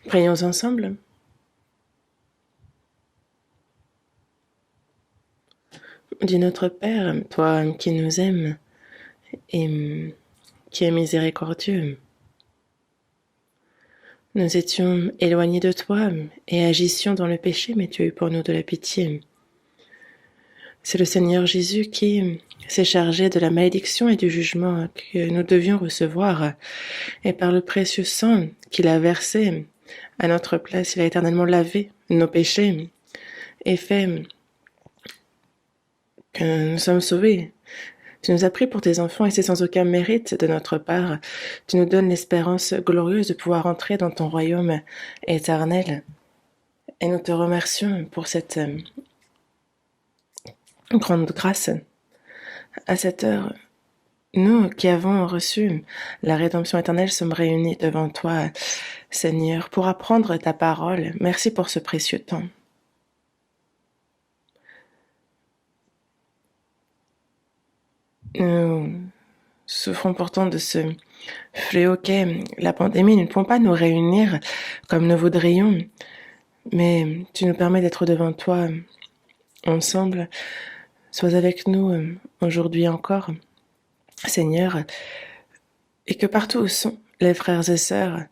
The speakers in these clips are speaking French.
Prions ensemble. Dis notre Père, toi qui nous aimes et qui es miséricordieux. Nous étions éloignés de toi et agissions dans le péché, mais tu as eu pour nous de la pitié. C'est le Seigneur Jésus qui s'est chargé de la malédiction et du jugement que nous devions recevoir, et par le précieux sang qu'il a versé à notre place, il a éternellement lavé nos péchés et fait que nous sommes sauvés. Tu nous as pris pour tes enfants et c'est sans aucun mérite de notre part. Tu nous donnes l'espérance glorieuse de pouvoir entrer dans ton royaume éternel. Et nous te remercions pour cette grande grâce. À cette heure, nous qui avons reçu la rédemption éternelle sommes réunis devant toi, Seigneur, pour apprendre ta parole. Merci pour ce précieux temps. Nous souffrons pourtant de ce fléau qu'est la pandémie. Nous ne pouvons pas nous réunir comme nous voudrions, mais tu nous permets d'être devant toi ensemble. Sois avec nous aujourd'hui encore, Seigneur, et que partout où sont les frères et sœurs,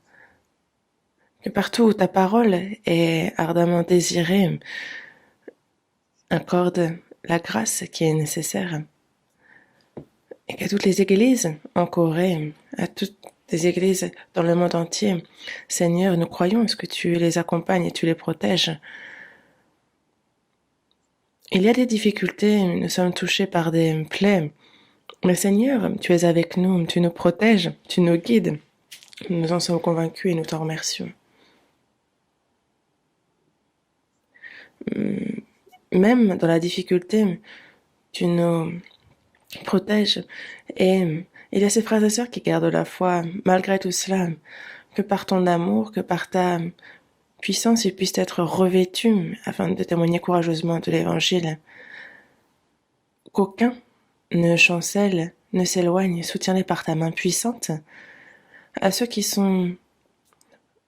que partout où ta parole est ardemment désirée, accorde la grâce qui est nécessaire. Et qu'à toutes les églises en Corée, à toutes les églises dans le monde entier, Seigneur, nous croyons ce que tu les accompagnes et tu les protèges. Il y a des difficultés, nous sommes touchés par des plaies, mais Seigneur, tu es avec nous, tu nous protèges, tu nous guides. Nous en sommes convaincus et nous t'en remercions. Même dans la difficulté, tu nous protèges. Et il y a ces frères et sœurs qui gardent la foi malgré tout cela, que par ton amour, que par ta puissance, ils puissent être revêtus afin de témoigner courageusement de l'Évangile. Qu'aucun ne chancelle, ne s'éloigne, soutiens-les par ta main puissante. À ceux qui sont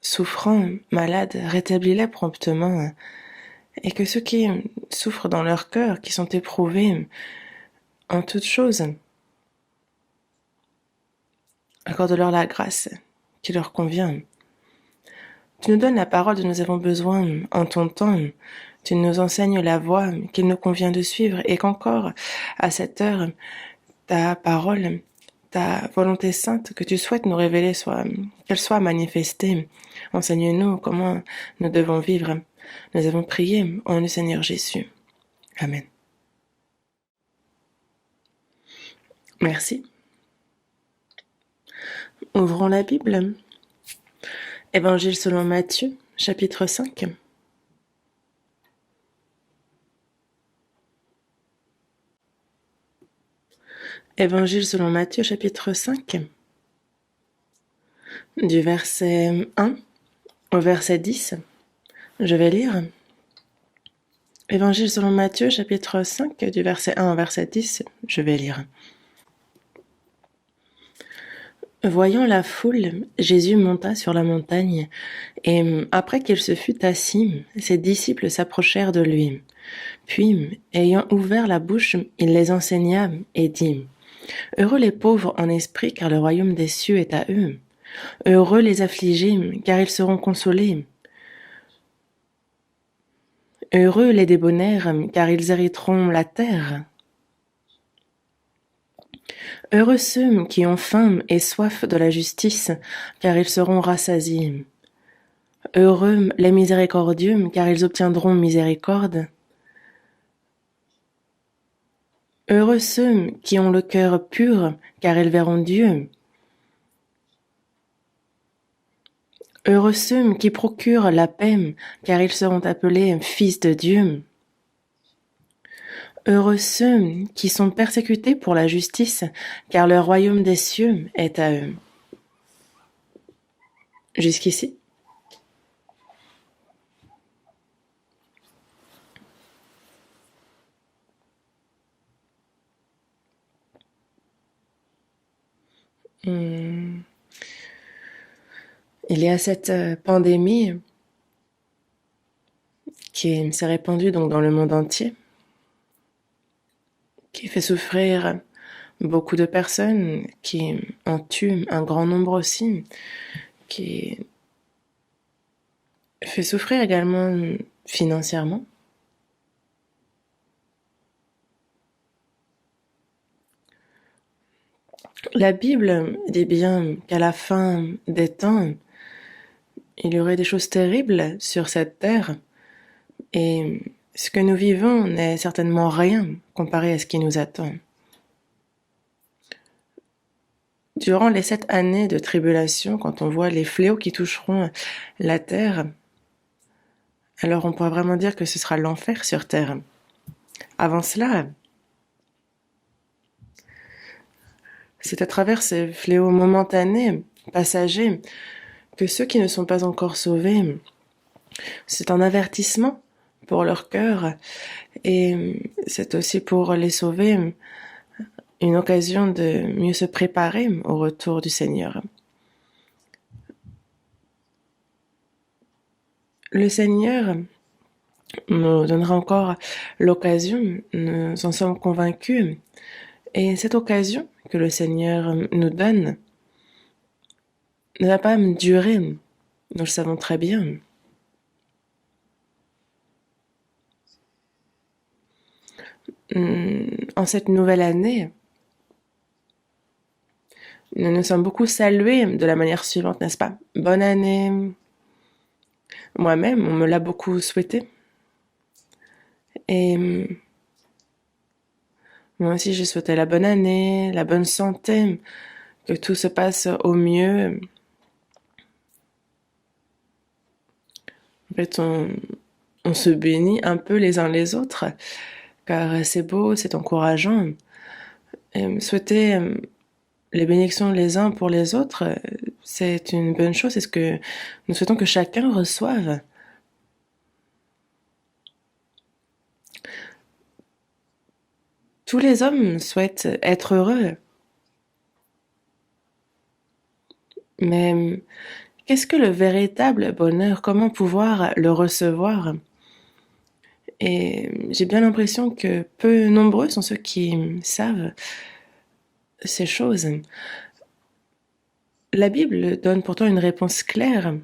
souffrants, malades, rétablis-les promptement. Et que ceux qui souffrent dans leur cœur, qui sont éprouvés en toutes choses, accorde-leur la grâce qui leur convient. Tu nous donnes la parole dont nous avons besoin en ton temps. Tu nous enseignes la voie qu'il nous convient de suivre et qu'encore, à cette heure, ta parole, ta volonté sainte que tu souhaites nous révéler, qu'elle soit manifestée. Enseigne-nous comment nous devons vivre. Nous avons prié en le Seigneur Jésus. Amen. Merci. Ouvrons la Bible. Évangile selon Matthieu, chapitre 5. Évangile selon Matthieu, chapitre 5. Du verset 1 au verset 10. Je vais lire. Évangile selon Matthieu, chapitre 5, du verset 1 au verset 10. Je vais lire. Voyant la foule, Jésus monta sur la montagne, et après qu'il se fut assis, ses disciples s'approchèrent de lui. Puis, ayant ouvert la bouche, il les enseigna et dit, « Heureux les pauvres en esprit, car le royaume des cieux est à eux. Heureux les affligés, car ils seront consolés. Heureux les débonnaires, car ils hériteront la terre. Heureux ceux qui ont faim et soif de la justice, car ils seront rassasiés. Heureux les miséricordieux, car ils obtiendront miséricorde. Heureux ceux qui ont le cœur pur, car ils verront Dieu. Heureux ceux qui procurent la paix, car ils seront appelés fils de Dieu. Heureux ceux qui sont persécutés pour la justice, car le royaume des cieux est à eux. Jusqu'ici. Il y a cette pandémie qui s'est répandue donc dans le monde entier, qui fait souffrir beaucoup de personnes, qui en tue un grand nombre aussi, qui fait souffrir également financièrement. La Bible dit bien qu'à la fin des temps, il y aurait des choses terribles sur cette terre, et ce que nous vivons n'est certainement rien comparé à ce qui nous attend. Durant les 7 années de tribulation, quand on voit les fléaux qui toucheront la terre, alors on pourra vraiment dire que ce sera l'enfer sur terre. Avant cela, c'est à travers ces fléaux momentanés, passagers, que ceux qui ne sont pas encore sauvés, c'est un avertissement pour leur cœur, et c'est aussi pour les sauver une occasion de mieux se préparer au retour du Seigneur. Le Seigneur nous donnera encore l'occasion, nous en sommes convaincus, et cette occasion que le Seigneur nous donne ne va pas durer, nous le savons très bien. En cette nouvelle année, nous nous sommes beaucoup salués de la manière suivante, n'est-ce pas? Bonne année. Moi-même, on me l'a beaucoup souhaité. Et moi aussi, j'ai souhaité la bonne année, la bonne santé, que tout se passe au mieux. En fait, on se bénit un peu les uns les autres, car c'est beau, c'est encourageant. Et souhaiter les bénédictions les uns pour les autres, c'est une bonne chose. C'est ce que nous souhaitons que chacun reçoive. Tous les hommes souhaitent être heureux. Mais qu'est-ce que le véritable bonheur? Comment pouvoir le recevoir? Et j'ai bien l'impression que peu nombreux sont ceux qui savent ces choses. La Bible donne pourtant une réponse claire,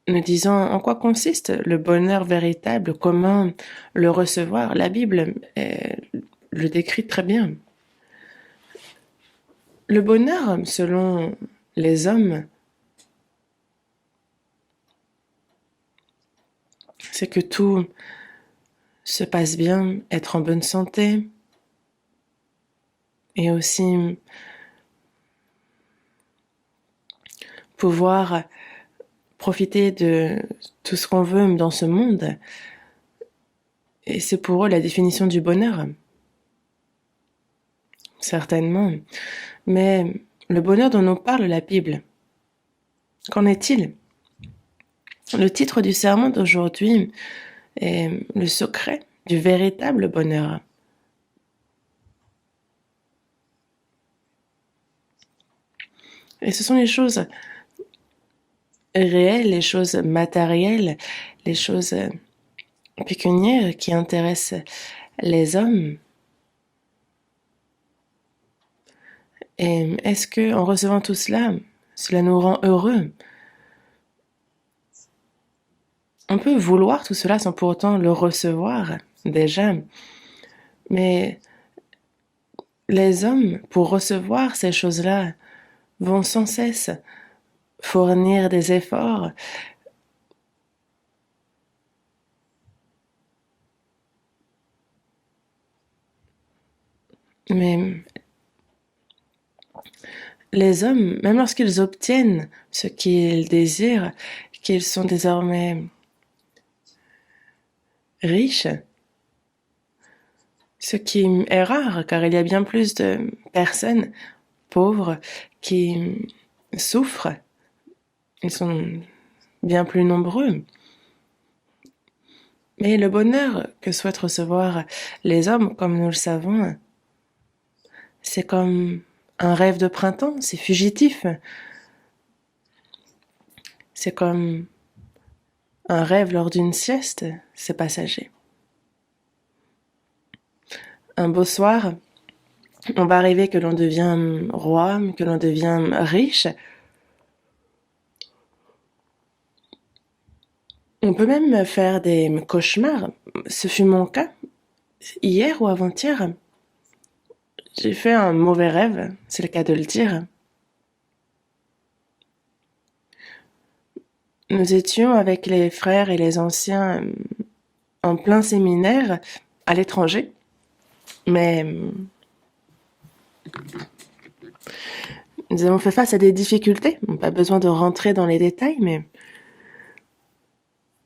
nous disant en quoi consiste le bonheur véritable, comment le recevoir. La Bible le décrit très bien. Le bonheur, selon les hommes, c'est que tout se passe bien, être en bonne santé, et aussi pouvoir profiter de tout ce qu'on veut dans ce monde. Et c'est pour eux la définition du bonheur. Certainement. Mais le bonheur dont nous parle la Bible, qu'en est-il? Le titre du sermon d'aujourd'hui est le secret du véritable bonheur. Et ce sont les choses réelles, les choses matérielles, les choses pécuniaires qui intéressent les hommes. Et est-ce que, en recevant tout cela, cela nous rend heureux? On peut vouloir tout cela sans pour autant le recevoir, déjà. Mais les hommes, pour recevoir ces choses-là, vont sans cesse fournir des efforts. Mais les hommes, même lorsqu'ils obtiennent ce qu'ils désirent, qu'ils sont désormais riches, ce qui est rare, car il y a bien plus de personnes pauvres qui souffrent. Ils sont bien plus nombreux. Mais le bonheur que souhaitent recevoir les hommes, comme nous le savons, c'est comme Un rêve de printemps, c'est fugitif. C'est comme un rêve lors d'une sieste, c'est passager. Un beau soir, on va rêver que l'on devient roi, que l'on devient riche. On peut même faire des cauchemars. Ce fut mon cas. Hier ou avant-hier, j'ai fait un mauvais rêve, c'est le cas de le dire. Nous étions avec les frères et les anciens en plein séminaire à l'étranger, mais nous avons fait face à des difficultés. Pas besoin de rentrer dans les détails, mais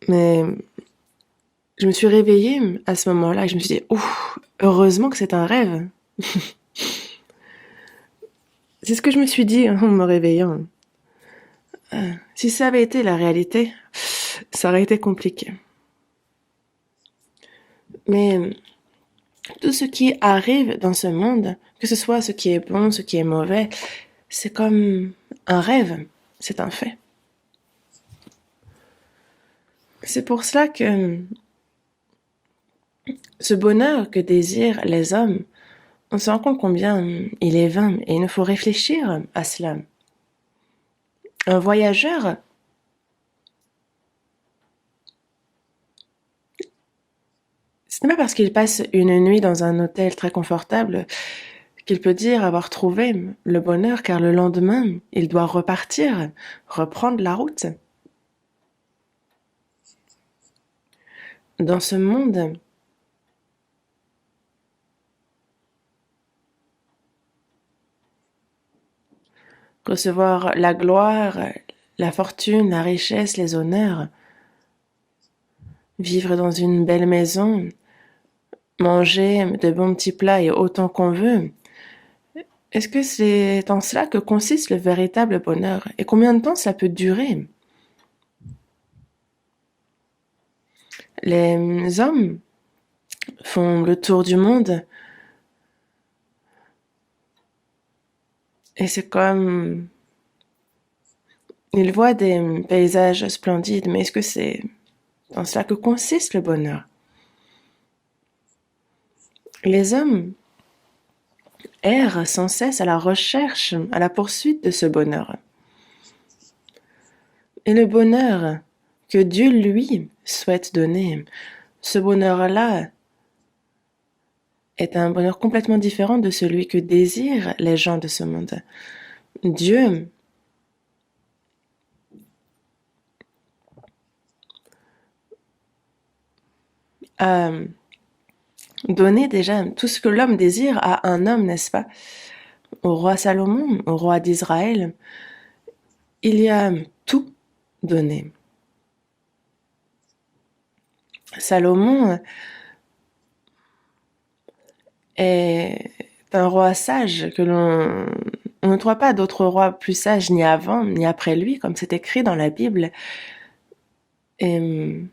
je me suis réveillée à ce moment-là et je me suis dit, ouf, heureusement que c'est un rêve. C'est ce que je me suis dit en me réveillant. Si ça avait été la réalité, ça aurait été compliqué. Mais tout ce qui arrive dans ce monde, que ce soit ce qui est bon, ce qui est mauvais, c'est comme un rêve, c'est un fait. C'est pour cela que ce bonheur que désirent les hommes, on se rend compte combien il est vain et il nous faut réfléchir à cela. Un voyageur, ce n'est pas parce qu'il passe une nuit dans un hôtel très confortable qu'il peut dire avoir trouvé le bonheur, car le lendemain, il doit repartir, reprendre la route. Dans ce monde, recevoir la gloire, la fortune, la richesse, les honneurs, vivre dans une belle maison, manger de bons petits plats et autant qu'on veut, est-ce que c'est en cela que consiste le véritable bonheur? Et combien de temps ça peut durer? Les hommes font le tour du monde et c'est comme... Ils voient des paysages splendides, mais est-ce que c'est en cela que consiste le bonheur? Les hommes errent sans cesse à la recherche, à la poursuite de ce bonheur. Et le bonheur que Dieu, lui, souhaite donner, ce bonheur-là est un bonheur complètement différent de celui que désirent les gens de ce monde. Dieu a donné déjà tout ce que l'homme désire à un homme, n'est-ce pas? Au roi Salomon, au roi d'Israël, il y a tout donné. Salomon est un roi sage que on ne trouve pas d'autre roi plus sage ni avant ni après lui, comme c'est écrit dans la Bible. Et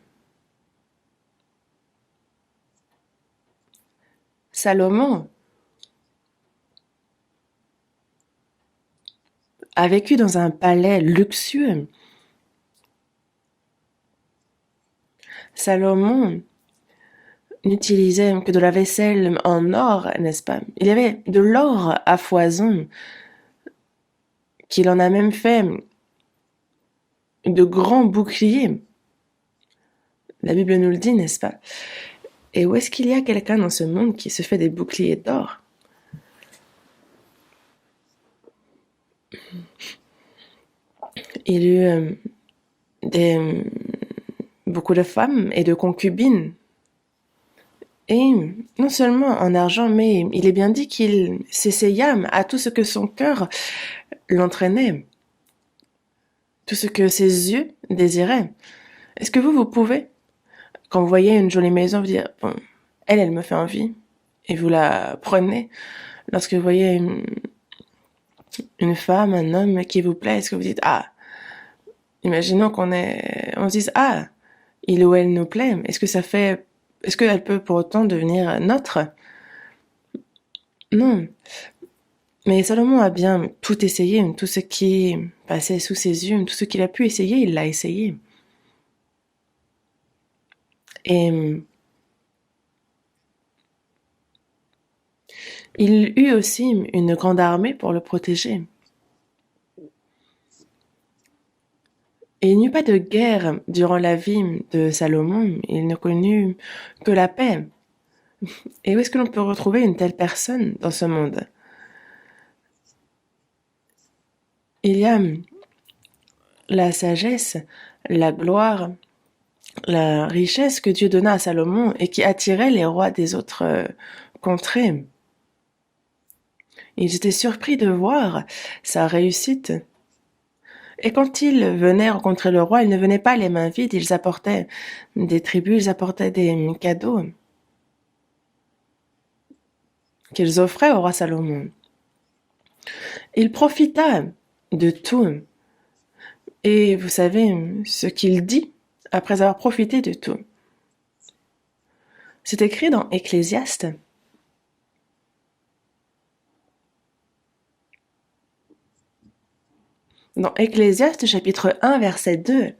Salomon a vécu dans un palais luxueux. Salomon n'utilisait que de la vaisselle en or, n'est-ce pas? Il y avait de l'or à foison, qu'il en a même fait de grands boucliers. La Bible nous le dit, n'est-ce pas? Et où est-ce qu'il y a quelqu'un dans ce monde qui se fait des boucliers d'or? Il y a eu beaucoup de femmes et de concubines. Et non seulement en argent, mais il est bien dit qu'il s'essaya à tout ce que son cœur l'entraînait, tout ce que ses yeux désiraient. Est-ce que vous pouvez, quand vous voyez une jolie maison, vous dire, bon, elle me fait envie, et vous la prenez. Lorsque vous voyez une femme, un homme qui vous plaît, est-ce que vous dites, ah, imaginons on se dise, ah, il ou elle nous plaît, est-ce qu'elle peut pour autant devenir notre? Non. Mais Salomon a bien tout essayé, tout ce qui passait sous ses yeux, tout ce qu'il a pu essayer, il l'a essayé. Et il eut aussi une grande armée pour le protéger. Et il n'y eut pas de guerre durant la vie de Salomon, il ne connut que la paix. Et où est-ce que l'on peut retrouver une telle personne dans ce monde? Il y a la sagesse, la gloire, la richesse que Dieu donna à Salomon et qui attirait les rois des autres contrées. Ils étaient surpris de voir sa réussite. Et quand ils venaient rencontrer le roi, ils ne venaient pas les mains vides, ils apportaient des tribus, ils apportaient des cadeaux qu'ils offraient au roi Salomon. Il profita de tout. Et vous savez ce qu'il dit après avoir profité de tout. C'est écrit dans Ecclésiaste. Dans Ecclésiaste chapitre 1 verset 2.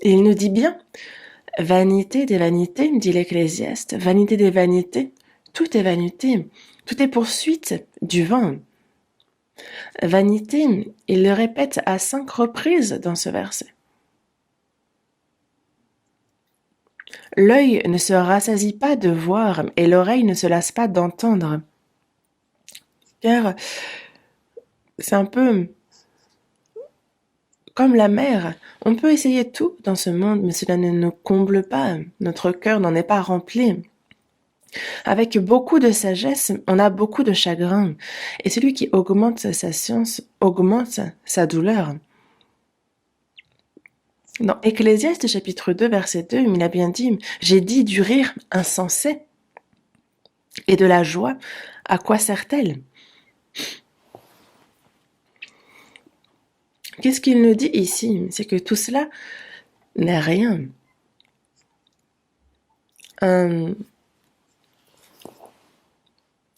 Il nous dit bien, vanité des vanités, dit l'Ecclésiaste, vanité des vanités, tout est vanité, tout est poursuite du vent. Vanité, il le répète à 5 reprises dans ce verset. L'œil ne se rassasie pas de voir et l'oreille ne se lasse pas d'entendre. Car c'est un peu comme la mer. On peut essayer tout dans ce monde, mais cela ne nous comble pas. Notre cœur n'en est pas rempli. Avec beaucoup de sagesse, on a beaucoup de chagrin. Et celui qui augmente sa science augmente sa douleur. Dans Ecclésiaste chapitre 2 verset 2, il a bien dit « J'ai dit du rire insensé et de la joie, à quoi sert-elle » Qu'est-ce qu'il nous dit ici? C'est que tout cela n'est rien. Un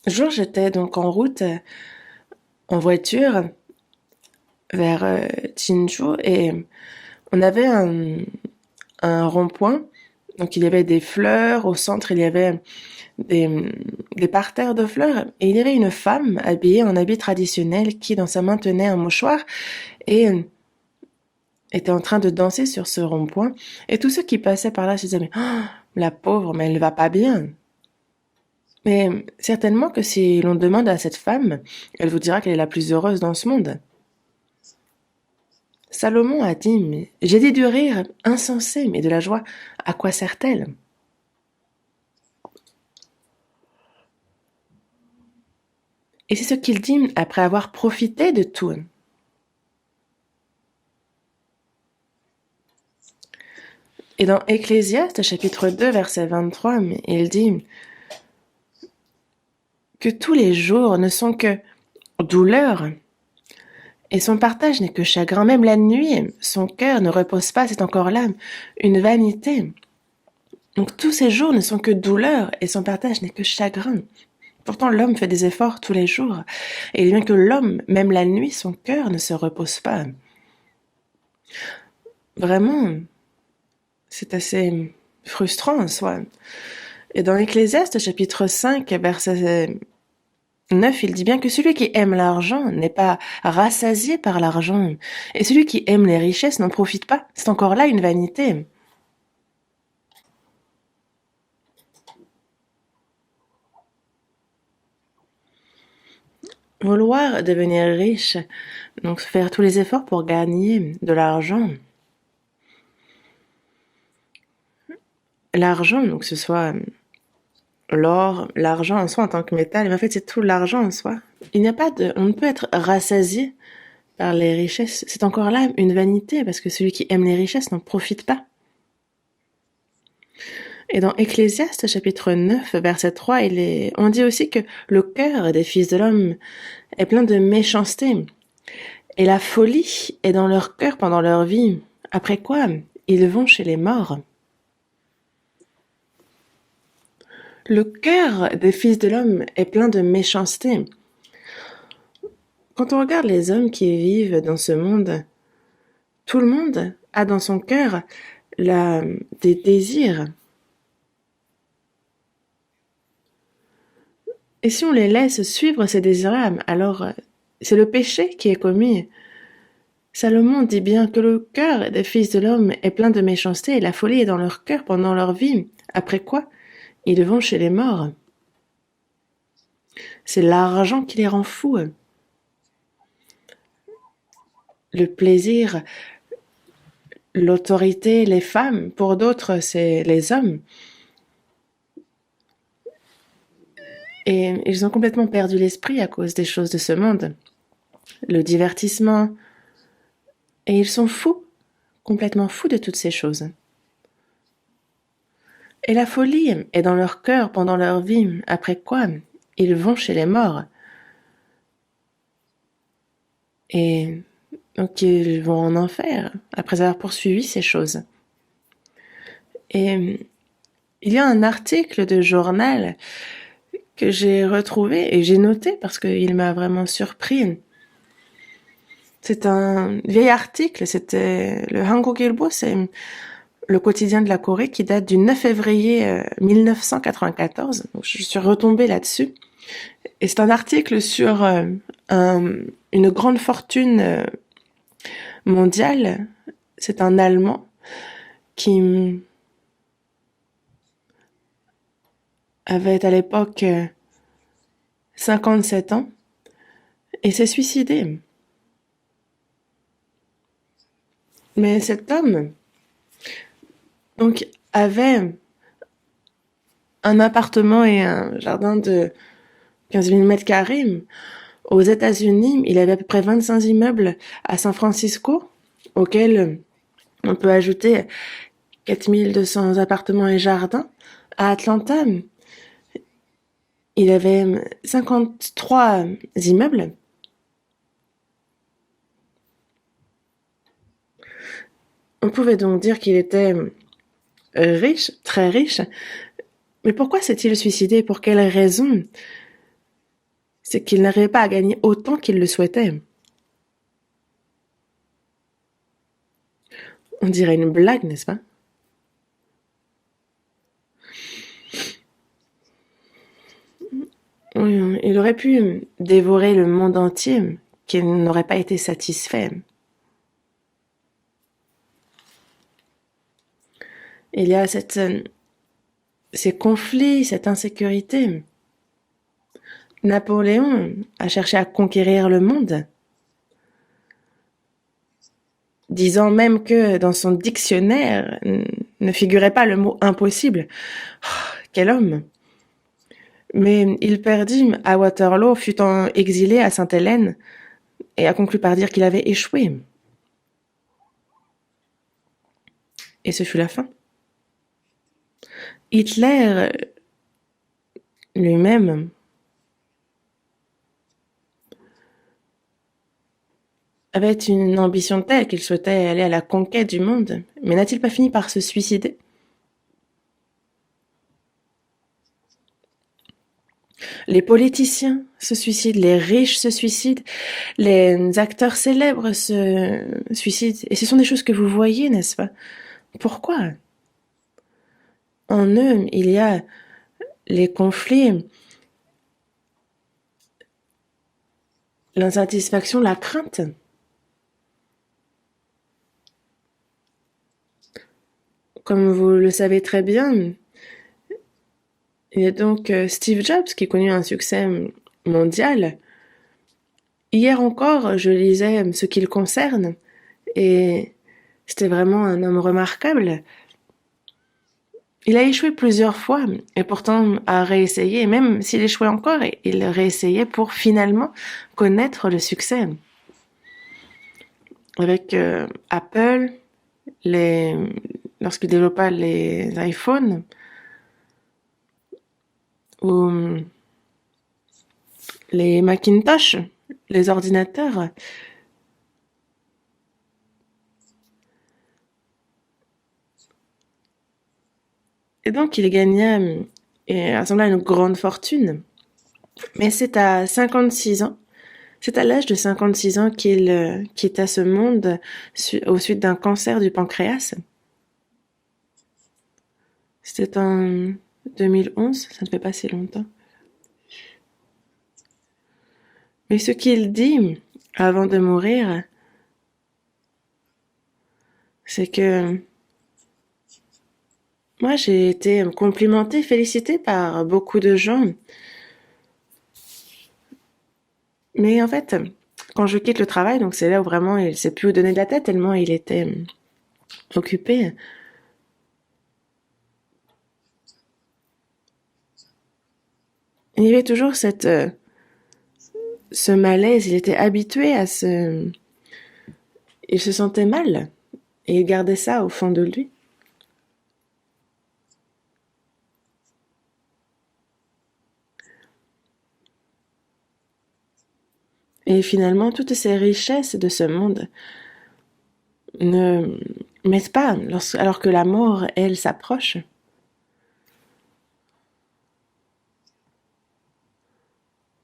jour, j'étais donc en route, en voiture, vers Jinju, et on avait un rond-point. Donc il y avait des fleurs, au centre il y avait des parterres de fleurs, et il y avait une femme habillée en habit traditionnel qui dans sa main tenait un mouchoir et était en train de danser sur ce rond-point. Et tous ceux qui passaient par là se disaient, mais oh, la pauvre, mais elle va pas bien. Mais certainement que si l'on demande à cette femme, elle vous dira qu'elle est la plus heureuse dans ce monde. Salomon a dit, mais j'ai dit du rire insensé, mais de la joie, à quoi sert-elle? Et c'est ce qu'il dit après avoir profité de tout. Et dans Ecclésiaste, chapitre 2, verset 23, il dit que tous les jours ne sont que douleur, et son partage n'est que chagrin. Même la nuit, son cœur ne repose pas, c'est encore là une vanité. Donc tous ces jours ne sont que douleur, et son partage n'est que chagrin. Pourtant, l'homme fait des efforts tous les jours. Et bien que l'homme, même la nuit, son cœur ne se repose pas. Vraiment, c'est assez frustrant en soi. Et dans Ecclésiaste, chapitre 5, verset 9, il dit bien que celui qui aime l'argent n'est pas rassasié par l'argent. Et celui qui aime les richesses n'en profite pas. C'est encore là une vanité. Vouloir devenir riche, donc faire tous les efforts pour gagner de l'argent. L'argent, donc ce soit l'or, l'argent en soi en tant que métal, mais en fait c'est tout l'argent en soi. On ne peut être rassasié par les richesses. C'est encore là une vanité parce que celui qui aime les richesses n'en profite pas. Et dans Ecclésiaste chapitre 9 verset 3, on dit aussi que le cœur des fils de l'homme est plein de méchanceté. Et la folie est dans leur cœur pendant leur vie. Après quoi, ils vont chez les morts. Le cœur des fils de l'homme est plein de méchanceté. Quand on regarde les hommes qui vivent dans ce monde, tout le monde a dans son cœur des désirs. Et si on les laisse suivre ces désirs, alors c'est le péché qui est commis. Salomon dit bien que le cœur des fils de l'homme est plein de méchanceté et la folie est dans leur cœur pendant leur vie. Après quoi, ils vont chez les morts. C'est l'argent qui les rend fous. Le plaisir, l'autorité, les femmes, pour d'autres, c'est les hommes. Et ils ont complètement perdu l'esprit à cause des choses de ce monde. Le divertissement. Et ils sont fous, complètement fous de toutes ces choses. Et la folie est dans leur cœur pendant leur vie, après quoi ils vont chez les morts. Et donc ils vont en enfer, après avoir poursuivi ces choses. Et il y a un article de journal que j'ai retrouvé et j'ai noté parce qu'il m'a vraiment surpris. C'est un vieil article, c'était le Hanguk Ilbo, c'est le quotidien de la Corée qui date du 9 février 1994. Donc je suis retombée là-dessus. Et c'est un article sur une grande fortune mondiale. C'est un Allemand qui avait à l'époque 57 ans et s'est suicidé. Mais cet homme donc avait un appartement et un jardin de 15 000 mètres carrés. Aux États-Unis, il avait à peu près 25 immeubles à San Francisco, auxquels on peut ajouter 4200 appartements et jardins. À Atlanta, il avait 53 immeubles. On pouvait donc dire qu'il était riche, très riche. Mais pourquoi s'est-il suicidé? Pour quelle raison? C'est qu'il n'arrivait pas à gagner autant qu'il le souhaitait. On dirait une blague, n'est-ce pas? Oui, il aurait pu dévorer le monde entier, qu'il n'aurait pas été satisfait. Il y a ces conflits, cette insécurité. Napoléon a cherché à conquérir le monde, disant même que dans son dictionnaire ne figurait pas le mot impossible. Oh, quel homme! Mais il perdit à Waterloo, fut exilé à Sainte-Hélène et a conclu par dire qu'il avait échoué. Et ce fut la fin. Hitler lui-même avait une ambition telle qu'il souhaitait aller à la conquête du monde, mais n'a-t-il pas fini par se suicider? Les politiciens se suicident, les riches se suicident, les acteurs célèbres se suicident. Et ce sont des choses que vous voyez, n'est-ce pas? Pourquoi? En eux, il y a les conflits, l'insatisfaction, la crainte. Comme vous le savez très bien, il y a donc Steve Jobs qui connut un succès mondial. Hier encore, je lisais ce qui le concerne et c'était vraiment un homme remarquable. Il a échoué plusieurs fois et pourtant a réessayé. Même s'il échouait encore, il réessayait pour finalement connaître le succès. Avec Apple, lorsqu'il développa les iPhones, ou les Macintosh, les ordinateurs. Et donc il gagna et ressemble à une grande fortune. Mais c'est à 56 ans, c'est à l'âge de 56 ans qu'il quitta ce monde au suite d'un cancer du pancréas. C'était en 2011, ça ne fait pas si longtemps. Mais ce qu'il dit avant de mourir, c'est que moi j'ai été complimentée, félicitée par beaucoup de gens. Mais en fait, quand je quitte le travail, donc c'est là où vraiment il sait plus où donner de la tête tellement il était occupé. Il y avait toujours ce malaise, il était habitué à il se sentait mal et il gardait ça au fond de lui. Et finalement, toutes ces richesses de ce monde ne m'aident pas alors que la mort, elle, s'approche.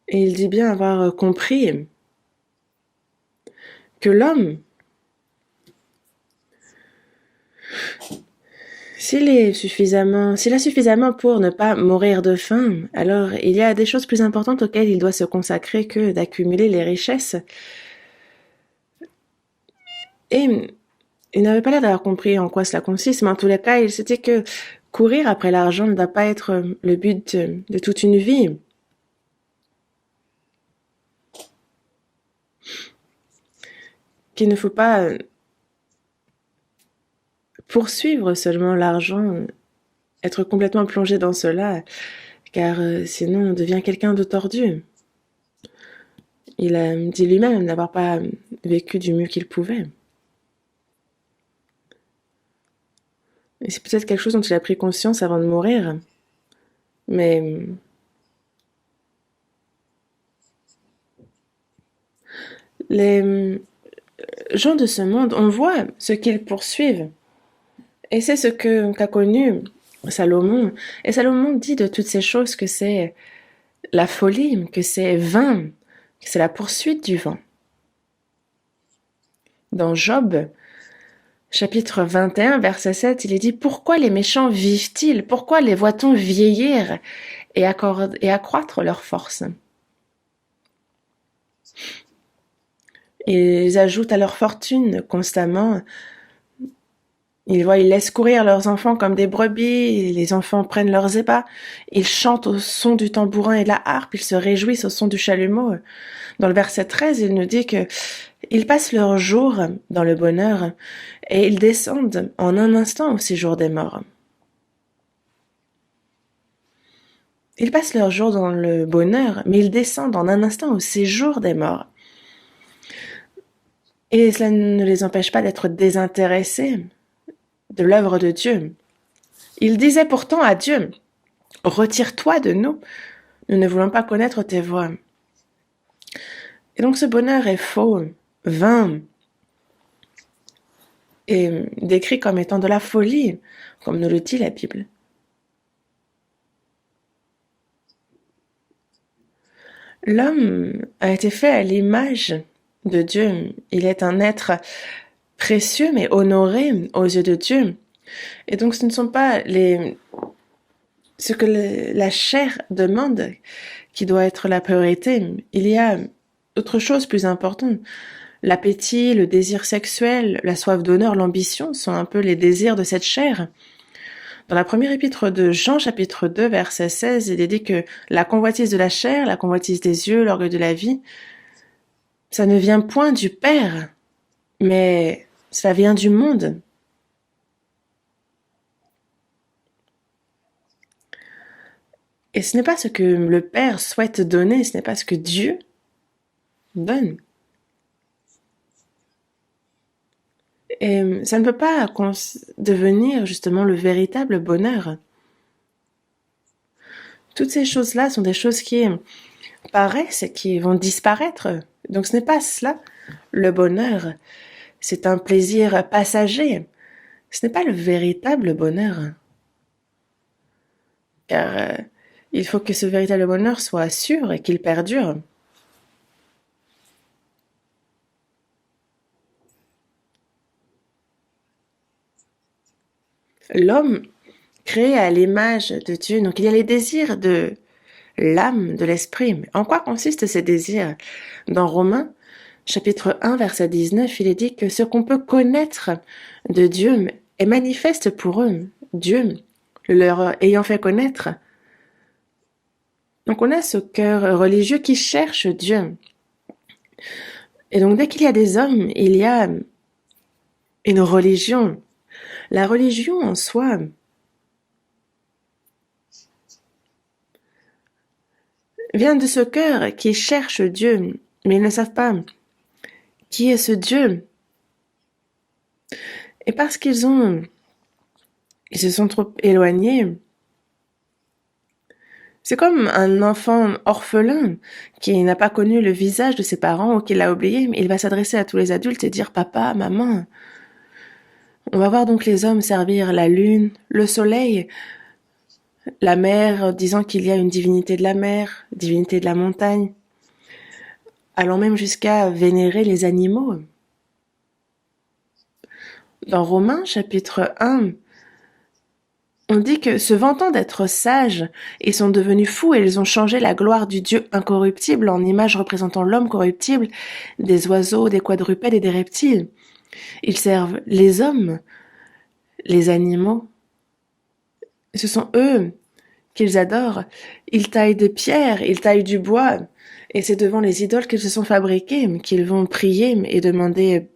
Et il dit bien avoir compris que l'homme, s'il a suffisamment pour ne pas mourir de faim, alors il y a des choses plus importantes auxquelles il doit se consacrer que d'accumuler les richesses. Et il n'avait pas l'air d'avoir compris en quoi cela consiste, mais en tous les cas, il s'était que courir après l'argent ne doit pas être le but de toute une vie. Qu'il ne faut pas poursuivre seulement l'argent, être complètement plongé dans cela, car sinon on devient quelqu'un de tordu. Il a dit lui-même n'avoir pas vécu du mieux qu'il pouvait. Et c'est peut-être quelque chose dont il a pris conscience avant de mourir. Mais les gens de ce monde, on voit ce qu'ils poursuivent. Et c'est ce qu'a connu Salomon. Et Salomon dit de toutes ces choses que c'est la folie, que c'est vain, que c'est la poursuite du vent. Dans Job, chapitre 21, verset 7, il est dit « Pourquoi les méchants vivent-ils? Pourquoi les voit-on vieillir et accroître leur force ?» Ils ajoutent à leur fortune constamment. Ils laissent courir leurs enfants comme des brebis, les enfants prennent leurs ébats, ils chantent au son du tambourin et de la harpe, ils se réjouissent au son du chalumeau. Dans le verset 13, il nous dit que ils passent leur jour dans le bonheur et ils descendent en un instant au séjour des morts. Ils passent leur jour dans le bonheur, mais ils descendent en un instant au séjour des morts. Et cela ne les empêche pas d'être désintéressés de l'œuvre de Dieu. Il disait pourtant à Dieu, « Retire-toi de nous, nous ne voulons pas connaître tes voies. » Et donc ce bonheur est faux, vain, et décrit comme étant de la folie, comme nous le dit la Bible. L'homme a été fait à l'image de Dieu. Il est un être précieux mais honoré aux yeux de Dieu. Et donc ce ne sont pas ce que la chair demande qui doit être la priorité. Il y a autre chose plus importante. L'appétit, le désir sexuel, la soif d'honneur, l'ambition sont un peu les désirs de cette chair. Dans la première épître de Jean, chapitre 2, verset 16, il est dit que la convoitise de la chair, la convoitise des yeux, l'orgueil de la vie, ça ne vient point du Père, mais ça vient du monde. Et ce n'est pas ce que le Père souhaite donner, ce n'est pas ce que Dieu donne. Et ça ne peut pas devenir justement le véritable bonheur. Toutes ces choses-là sont des choses qui paraissent et qui vont disparaître. Donc ce n'est pas cela, le bonheur. C'est un plaisir passager. Ce n'est pas le véritable bonheur. Car Il faut que ce véritable bonheur soit sûr et qu'il perdure. L'homme, créé à l'image de Dieu, donc il y a les désirs de l'âme, de l'esprit. Mais en quoi consistent ces désirs? Dans Romains, chapitre 1, verset 19, il est dit que ce qu'on peut connaître de Dieu est manifeste pour eux. Dieu, leur ayant fait connaître. Donc on a ce cœur religieux qui cherche Dieu. Et donc dès qu'il y a des hommes, il y a une religion. La religion en soi vient de ce cœur qui cherche Dieu, mais ils ne savent pas qui est ce Dieu. Et parce ils se sont trop éloignés. C'est comme un enfant orphelin qui n'a pas connu le visage de ses parents ou qui l'a oublié, mais il va s'adresser à tous les adultes et dire papa, maman. On va voir donc les hommes servir la lune, le soleil, la mer, disant qu'il y a une divinité de la mer, divinité de la montagne, allant même jusqu'à vénérer les animaux. Dans Romains chapitre 1, on dit que se vantant d'être sages, ils sont devenus fous et ils ont changé la gloire du Dieu incorruptible en image représentant l'homme corruptible, des oiseaux, des quadrupèdes et des reptiles. Ils servent les hommes, les animaux. Ce sont eux qu'ils adorent. Ils taillent des pierres, ils taillent du bois, et c'est devant les idoles qu'ils se sont fabriqués qu'ils vont prier et demander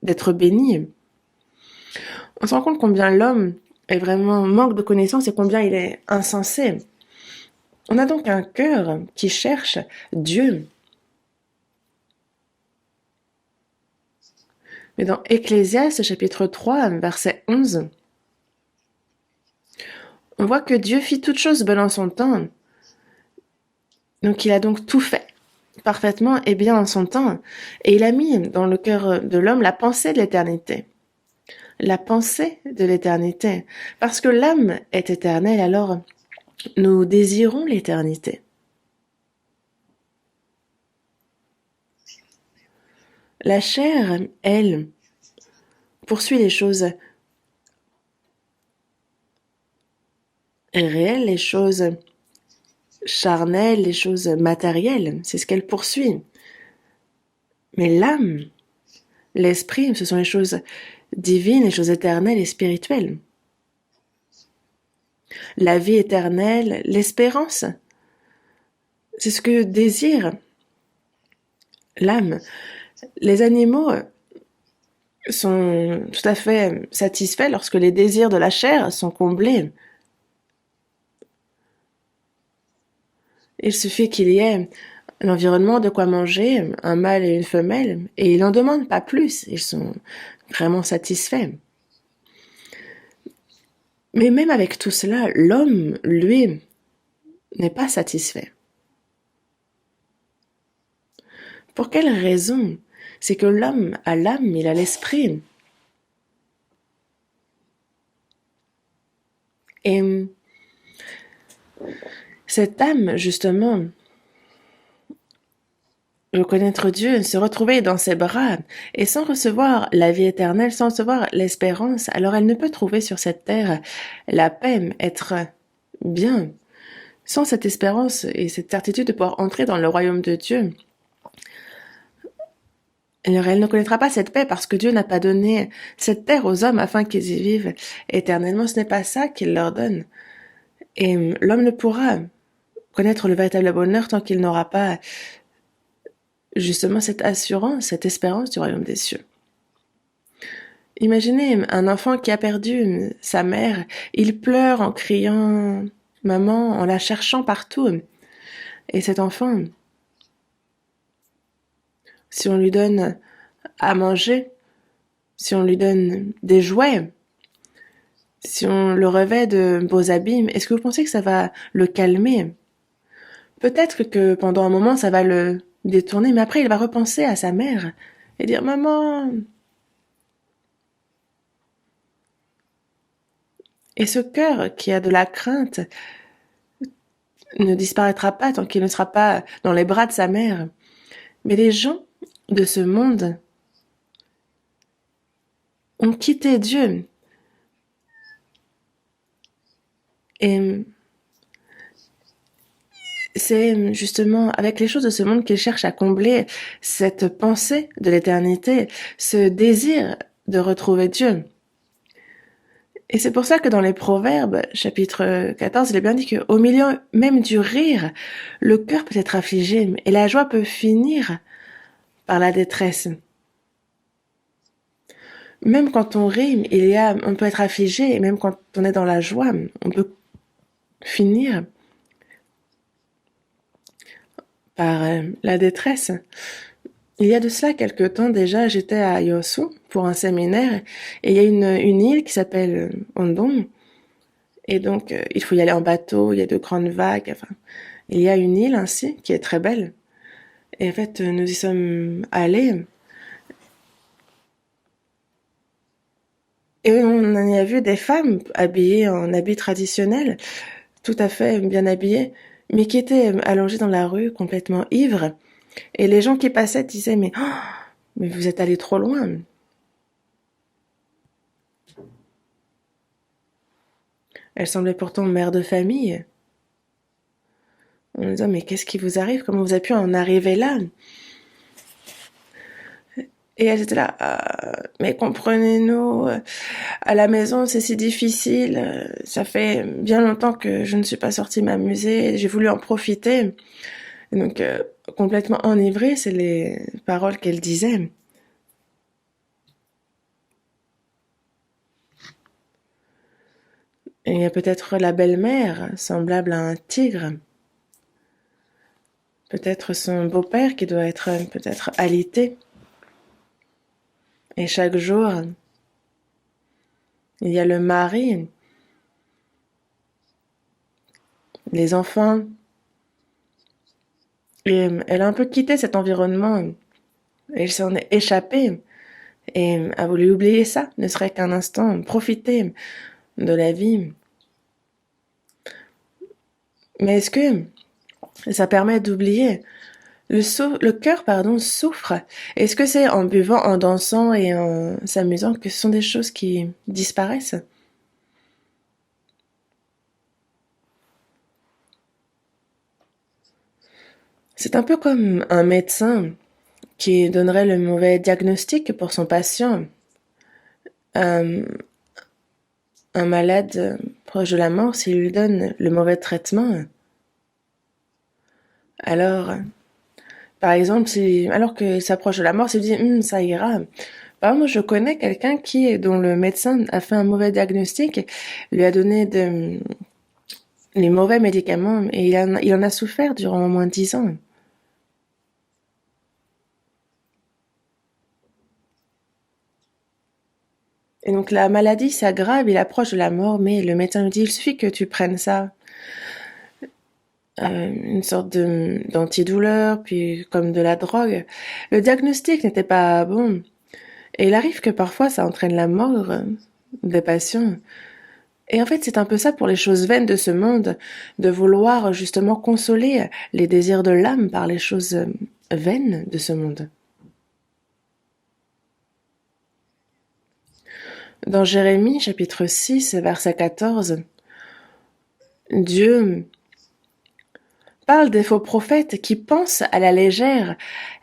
d'être bénis. On se rend compte combien l'homme est vraiment manque de connaissances et combien il est insensé. On a donc un cœur qui cherche Dieu. Mais dans Ecclésiaste chapitre 3, verset 11, on voit que Dieu fit toutes choses bonnes en son temps. Donc il a donc tout fait parfaitement et bien en son temps. Et il a mis dans le cœur de l'homme la pensée de l'éternité. La pensée de l'éternité. Parce que l'âme est éternelle, alors nous désirons l'éternité. La chair, elle, poursuit les choses réelles, les choses charnelles, les choses matérielles. C'est ce qu'elle poursuit. Mais l'âme, l'esprit, ce sont les choses divines, les choses éternelles et spirituelles. La vie éternelle, l'espérance, c'est ce que désire l'âme. Les animaux sont tout à fait satisfaits lorsque les désirs de la chair sont comblés. Il suffit qu'il y ait un environnement, de quoi manger, un mâle et une femelle, et ils n'en demandent pas plus. Ils sont vraiment satisfaits. Mais même avec tout cela, l'homme, lui, n'est pas satisfait. Pour quelle raison? C'est que l'homme a l'âme, il a l'esprit. Et cette âme, justement, veut connaître Dieu, se retrouver dans ses bras, et sans recevoir la vie éternelle, sans recevoir l'espérance, alors elle ne peut trouver sur cette terre la paix, être bien. Sans cette espérance et cette certitude de pouvoir entrer dans le royaume de Dieu, alors elle ne connaîtra pas cette paix parce que Dieu n'a pas donné cette terre aux hommes afin qu'ils y vivent éternellement. Ce n'est pas ça qu'il leur donne. Et l'homme ne pourra connaître le véritable bonheur tant qu'il n'aura pas justement cette assurance, cette espérance du royaume des cieux. Imaginez un enfant qui a perdu sa mère. Il pleure en criant « maman », en la cherchant partout. Et cet enfant, si on lui donne à manger, si on lui donne des jouets, si on le revêt de beaux habits, est-ce que vous pensez que ça va le calmer? Peut-être que pendant un moment, ça va le détourner, mais après, il va repenser à sa mère et dire « Maman !» Et ce cœur qui a de la crainte ne disparaîtra pas tant qu'il ne sera pas dans les bras de sa mère. Mais les gens de ce monde ont quitté Dieu. Et c'est justement avec les choses de ce monde qu'ils cherchent à combler cette pensée de l'éternité, ce désir de retrouver Dieu. Et c'est pour ça que dans les Proverbes, chapitre 14, il est bien dit qu'au milieu même du rire, le cœur peut être affligé et la joie peut finir par la détresse. Même quand on rit, on peut être affligé, et même quand on est dans la joie, on peut finir par la détresse. Il y a de cela quelque temps déjà, j'étais à Yosu pour un séminaire, et il y a une île qui s'appelle Ondong, et donc il faut y aller en bateau, il y a de grandes vagues, enfin, il y a une île ainsi qui est très belle. Et en fait, nous y sommes allés, et on y a vu des femmes habillées en habits traditionnels, tout à fait bien habillées, mais qui étaient allongées dans la rue, complètement ivres. Et les gens qui passaient disaient, mais vous êtes allés trop loin. Elles semblaient pourtant mères de famille. On nous dit, mais qu'est-ce qui vous arrive? Comment vous avez pu en arriver là? Et elles étaient là, mais comprenez-nous, à la maison c'est si difficile, ça fait bien longtemps que je ne suis pas sortie m'amuser, j'ai voulu en profiter. Et donc, complètement enivrée, c'est les paroles qu'elle disait. Et il y a peut-être la belle-mère, semblable à un tigre. Peut-être son beau-père qui doit être peut-être alité. Et chaque jour, il y a le mari, les enfants. Et elle a un peu quitté cet environnement. Elle s'en est échappée et a voulu oublier ça, ne serait qu'un instant, profiter de la vie. Mais est-ce que ça permet d'oublier? Le cœur, pardon, souffre. Est-ce que c'est en buvant, en dansant et en s'amusant que ce sont des choses qui disparaissent? C'est un peu comme un médecin qui donnerait le mauvais diagnostic pour son patient. Un, un malade proche de la mort, s'il lui donne le mauvais traitement, alors, par exemple, alors qu'il s'approche de la mort, s'il dit ça ira. Par exemple, moi, je connais quelqu'un dont le médecin a fait un mauvais diagnostic, lui a donné les mauvais médicaments et il en a souffert durant au moins 10 ans. Et donc la maladie s'aggrave, il approche de la mort, mais le médecin lui dit, il suffit que tu prennes ça, une sorte d'antidouleur, puis comme de la drogue. Le diagnostic n'était pas bon. Et il arrive que parfois ça entraîne la mort des patients. Et en fait, c'est un peu ça pour les choses vaines de ce monde, de vouloir justement consoler les désirs de l'âme par les choses vaines de ce monde. Dans Jérémie, chapitre 6, verset 14, Dieu parle des faux prophètes qui pensent à la légère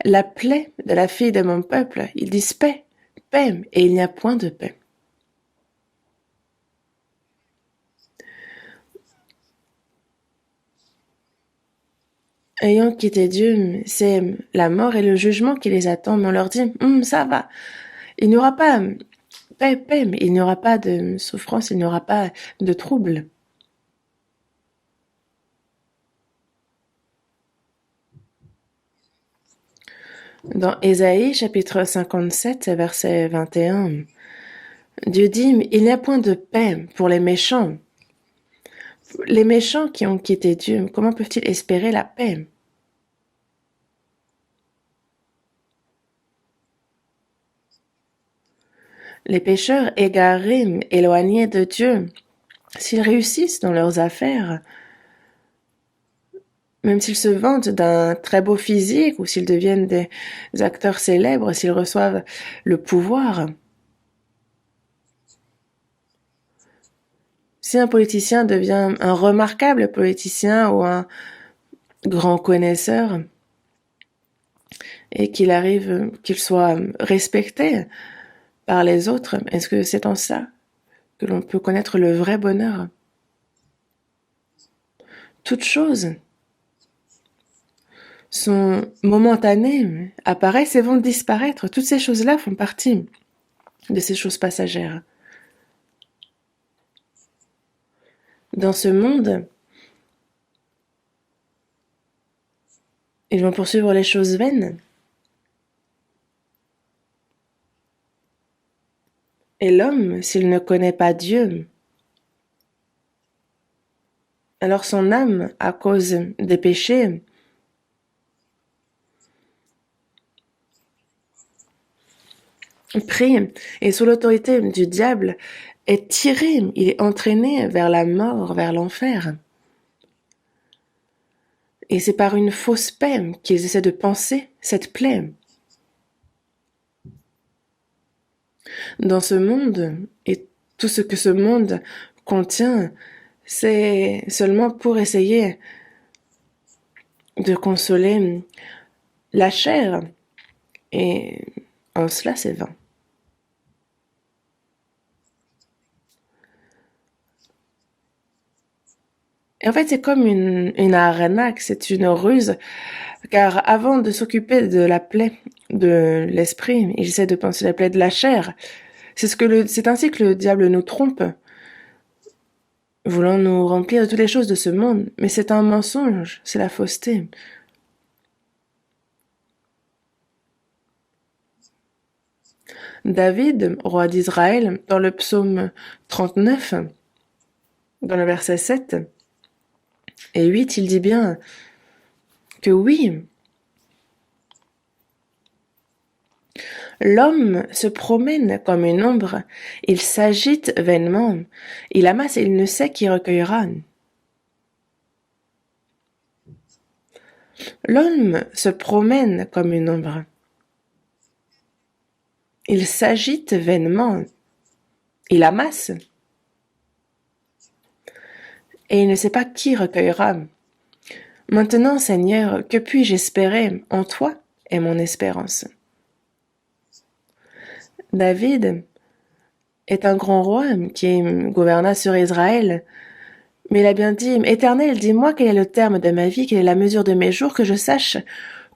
la plaie de la fille de mon peuple. Ils disent paix, paix, et il n'y a point de paix. Ayant quitté Dieu, c'est la mort et le jugement qui les attend, mais on leur dit, ça va, il n'y aura pas paix, paix, mais il n'y aura pas de souffrance, il n'y aura pas de trouble. Dans Ésaïe, chapitre 57, verset 21, Dieu dit, il n'y a point de paix pour les méchants. Les méchants qui ont quitté Dieu, comment peuvent-ils espérer la paix? Les pécheurs égarés, éloignés de Dieu, s'ils réussissent dans leurs affaires, même s'ils se vantent d'un très beau physique ou s'ils deviennent des acteurs célèbres, s'ils reçoivent le pouvoir. Si un politicien devient un remarquable politicien ou un grand connaisseur et qu'il soit respecté par les autres, est-ce que c'est en ça que l'on peut connaître le vrai bonheur? Toutes choses sont momentanées, apparaissent et vont disparaître. Toutes ces choses-là font partie de ces choses passagères. Dans ce monde, ils vont poursuivre les choses vaines. Et l'homme, s'il ne connaît pas Dieu, alors son âme, à cause des péchés, prie et sous l'autorité du diable est tiré, il est entraîné vers la mort, vers l'enfer. Et c'est par une fausse paix qu'ils essaient de panser cette plaie. Dans ce monde, et tout ce que ce monde contient, c'est seulement pour essayer de consoler la chair. Et en cela, c'est vain. Et en fait, c'est comme une arnaque, c'est une ruse, car avant de s'occuper de la plaie de l'esprit, il essaie de penser la plaie de la chair. C'est ainsi que le diable nous trompe, voulant nous remplir de toutes les choses de ce monde. Mais c'est un mensonge, c'est la fausseté. David, roi d'Israël, dans le psaume 39, dans le verset 7 et 8, il dit bien que oui, l'homme se promène comme une ombre, il s'agite vainement, il amasse et il ne sait qui recueillera. L'homme se promène comme une ombre. Il s'agite vainement, il amasse, et il ne sait pas qui recueillera. Maintenant, Seigneur, que puis-je espérer? En toi est mon espérance. David est un grand roi qui gouverna sur Israël, mais il a bien dit, Éternel, dis-moi quel est le terme de ma vie, quelle est la mesure de mes jours, que je sache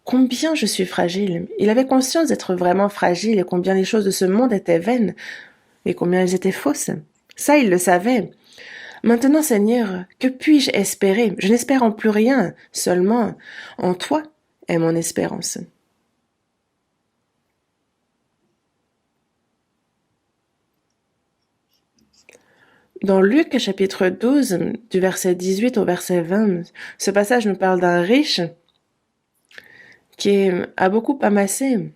combien je suis fragile. Il avait conscience d'être vraiment fragile et combien les choses de ce monde étaient vaines et combien elles étaient fausses. Ça, il le savait. Maintenant, Seigneur, que puis-je espérer? Je n'espère en plus rien, seulement en toi est mon espérance. Dans Luc chapitre 12, du verset 18 au verset 20, ce passage nous parle d'un riche qui a beaucoup amassé.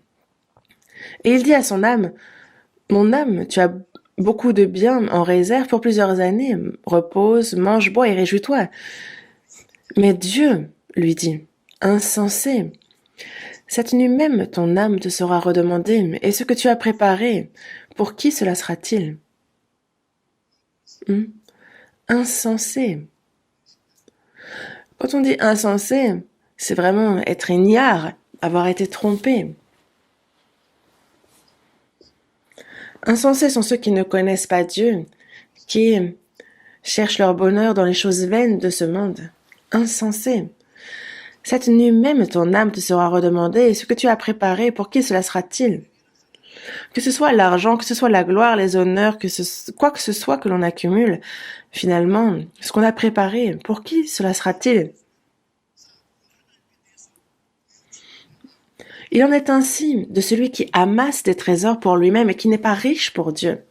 Et il dit à son âme, mon âme, tu as beaucoup de biens en réserve pour plusieurs années. Repose, mange, bois et réjouis-toi. Mais Dieu, lui dit, insensé, cette nuit même ton âme te sera redemandée, et ce que tu as préparé, pour qui cela sera-t-il? Insensé. Quand on dit insensé, c'est vraiment être ignare, avoir été trompé. Insensés sont ceux qui ne connaissent pas Dieu, qui cherchent leur bonheur dans les choses vaines de ce monde. Insensé. Cette nuit même ton âme te sera redemandée, et ce que tu as préparé, pour qui cela sera-t-il? Que ce soit l'argent, que ce soit la gloire, les honneurs, quoi que ce soit que l'on accumule, finalement, ce qu'on a préparé, pour qui cela sera-t-il? Il en est ainsi de celui qui amasse des trésors pour lui-même et qui n'est pas riche pour Dieu.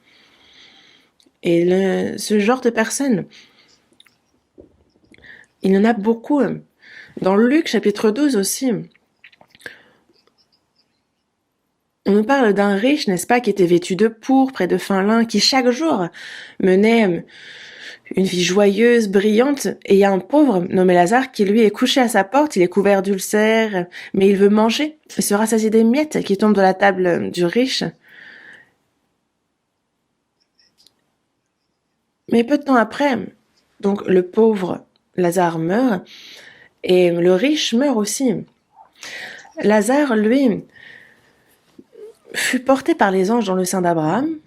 Et ce genre de personne, il y en a beaucoup. Dans Luc chapitre 12 aussi, on nous parle d'un riche, n'est-ce pas, qui était vêtu de pourpre et de fin lin, qui chaque jour menait une vie joyeuse, brillante, et il y a un pauvre nommé Lazare qui lui est couché à sa porte, il est couvert d'ulcères, mais il veut manger, il se rassasie des miettes qui tombent de la table du riche. Mais peu de temps après, donc le pauvre Lazare meurt, et le riche meurt aussi. Lazare, lui, fut porté par les anges dans le sein d'Abraham.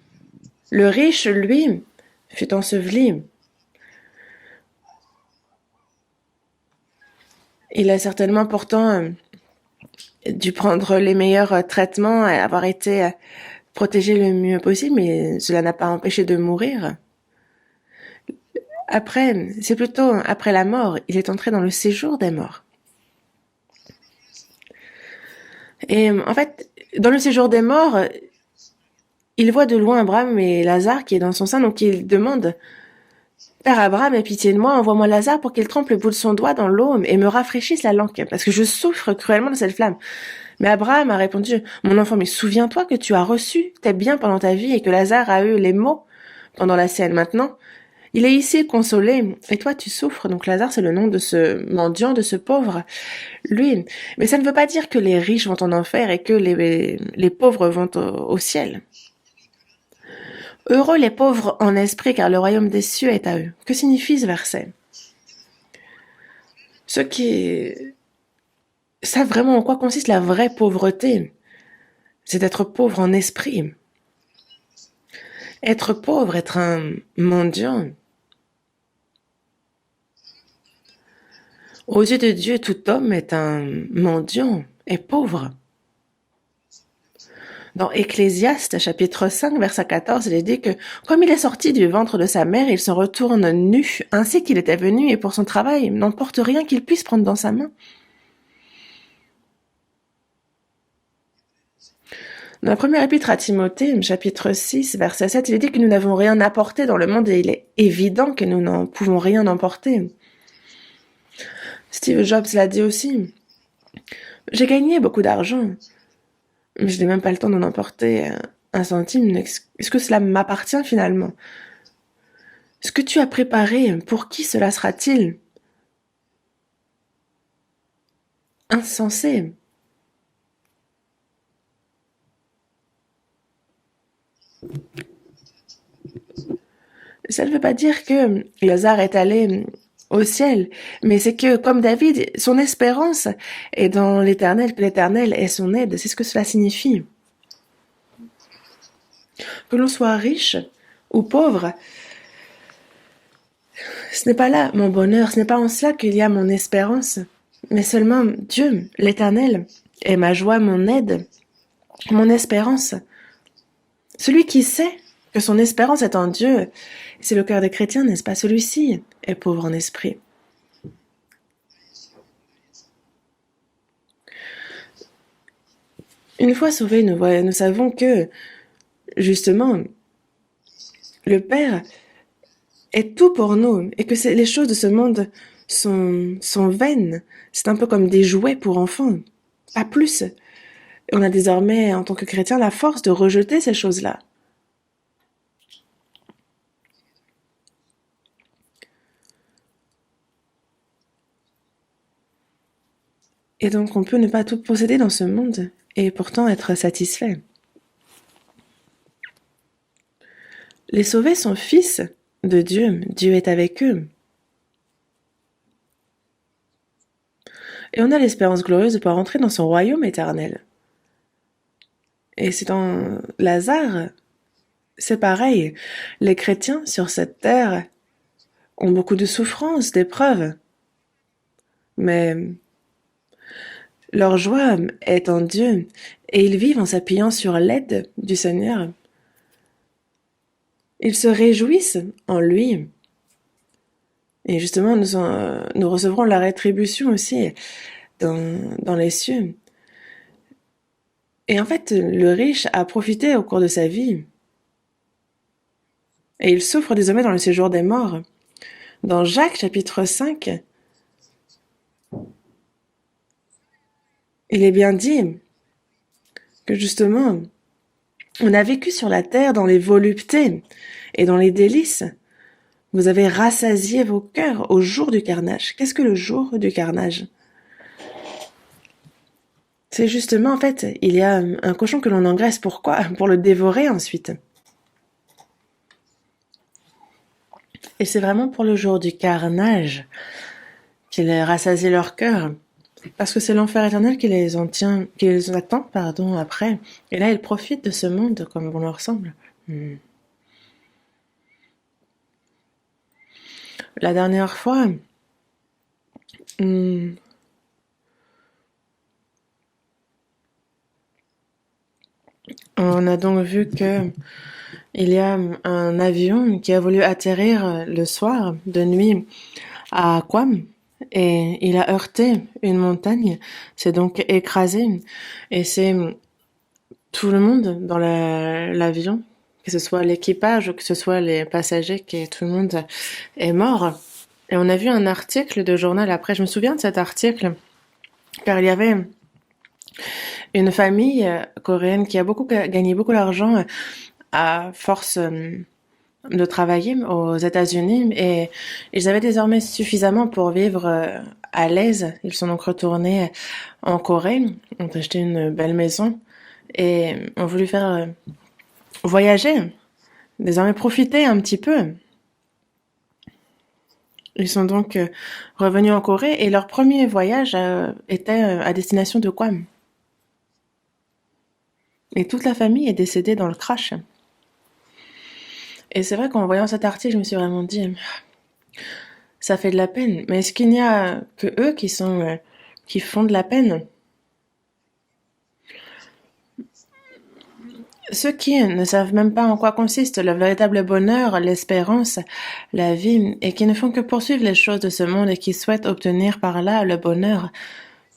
Le riche, lui, fut enseveli. Il a certainement pourtant dû prendre les meilleurs traitements et avoir été protégé le mieux possible, mais cela n'a pas empêché de mourir. Après, c'est plutôt après la mort, il est entré dans le séjour des morts. Et en fait, dans le séjour des morts, il voit de loin Abraham et Lazare qui est dans son sein, donc il demande « Père Abraham, aie pitié de moi, envoie-moi Lazare pour qu'il trempe le bout de son doigt dans l'eau et me rafraîchisse la langue, parce que je souffre cruellement de cette flamme. » Mais Abraham a répondu « Mon enfant, mais souviens-toi que tu as reçu tes biens pendant ta vie et que Lazare a eu les maux pendant la sienne. Maintenant, il est ici consolé, et toi tu souffres. » Donc Lazare, c'est le nom de ce mendiant, de ce pauvre. Lui. Mais ça ne veut pas dire que les riches vont en enfer et que les pauvres vont au ciel. Heureux les pauvres en esprit, car le royaume des cieux est à eux. Que signifie ce verset? Ceux qui savent vraiment en quoi consiste la vraie pauvreté, c'est d'être pauvre en esprit. Être pauvre, être un mendiant. Aux yeux de Dieu, tout homme est un mendiant, est pauvre. Dans Ecclésiaste, chapitre 5, verset 14, il est dit que comme il est sorti du ventre de sa mère, il se retourne nu, ainsi qu'il était venu, et pour son travail, n'emporte rien qu'il puisse prendre dans sa main. Dans la première épître à Timothée, chapitre 6, verset 7, il est dit que nous n'avons rien apporté dans le monde et il est évident que nous n'en pouvons rien emporter. Steve Jobs l'a dit aussi. J'ai gagné beaucoup d'argent, mais je n'ai même pas le temps d'en emporter un centime. Est-ce que cela m'appartient finalement? Ce que tu as préparé, pour qui cela sera-t-il? Insensé. Ça ne veut pas dire que Lazare est allé au ciel, mais c'est que, comme David, son espérance est dans l'Éternel, que l'Éternel est son aide. C'est ce que cela signifie. Que l'on soit riche ou pauvre, ce n'est pas là mon bonheur, ce n'est pas en cela qu'il y a mon espérance, mais seulement Dieu, l'Éternel, est ma joie, mon aide, mon espérance. Celui qui sait que son espérance est en Dieu, c'est le cœur des chrétiens, n'est-ce pas? Celui-ci est pauvre en esprit. Une fois sauvés, nous savons que, justement, le Père est tout pour nous et que les choses de ce monde sont vaines. C'est un peu comme des jouets pour enfants, pas plus. On a désormais, en tant que chrétien, la force de rejeter ces choses-là. Et donc, on peut ne pas tout posséder dans ce monde et pourtant être satisfait. Les sauvés sont fils de Dieu. Dieu est avec eux. Et on a l'espérance glorieuse de pouvoir entrer dans son royaume éternel. Et c'est dans Lazare, c'est pareil. Les chrétiens sur cette terre ont beaucoup de souffrances, d'épreuves. Mais leur joie est en Dieu et ils vivent en s'appuyant sur l'aide du Seigneur. Ils se réjouissent en lui. Et justement, nous recevrons la rétribution aussi dans les cieux. Et en fait, le riche a profité au cours de sa vie. Et il souffre désormais dans le séjour des morts. Dans Jacques chapitre 5, il est bien dit que justement, on a vécu sur la terre dans les voluptés et dans les délices Vous avez rassasié vos cœurs au jour du carnage. Qu'est-ce que le jour du carnage? C'est justement, en fait, il y a un cochon que l'on engraisse. Pourquoi? Pour le dévorer ensuite. Et c'est vraiment pour le jour du carnage qu'ils rassasient leur cœur. Parce que c'est l'enfer éternel qui les attend, pardon, après. Et là, ils profitent de ce monde comme on leur semble. La dernière fois, hmm, on a donc vu que il y a un avion qui a voulu atterrir le soir, de nuit, à Guam. Et il a heurté une montagne, c'est donc écrasé. Et c'est tout le monde dans l'avion, que ce soit l'équipage ou que ce soit les passagers, que tout le monde est mort. Et on a vu un article de journal après, je me souviens de cet article, car il y avait une famille coréenne qui a gagné beaucoup d'argent à force de travailler aux États-Unis et ils avaient désormais suffisamment pour vivre à l'aise. Ils sont donc retournés en Corée, ont acheté une belle maison et ont voulu faire voyager, désormais profiter un petit peu. Ils sont donc revenus en Corée et leur premier voyage était à destination de Guam. Et toute la famille est décédée dans le crash. Et c'est vrai qu'en voyant cet article, je me suis vraiment dit, ça fait de la peine. Mais est-ce qu'il n'y a que eux qui font de la peine? Ceux qui ne savent même pas en quoi consiste le véritable bonheur, l'espérance, la vie, et qui ne font que poursuivre les choses de ce monde et qui souhaitent obtenir par là le bonheur,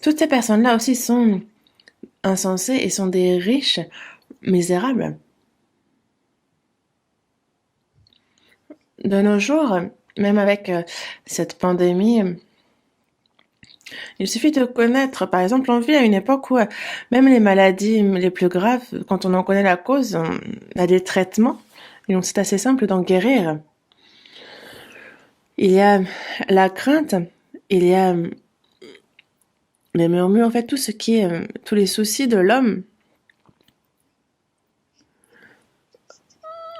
toutes ces personnes-là aussi sont insensées et sont des riches misérables. De nos jours, même avec cette pandémie, il suffit de connaître, par exemple, on vit à une époque où même les maladies les plus graves, quand on en connaît la cause, on a des traitements, et donc c'est assez simple d'en guérir. Il y a la crainte, il y a les murmures, en fait, tout ce qui est, tous les soucis de l'homme.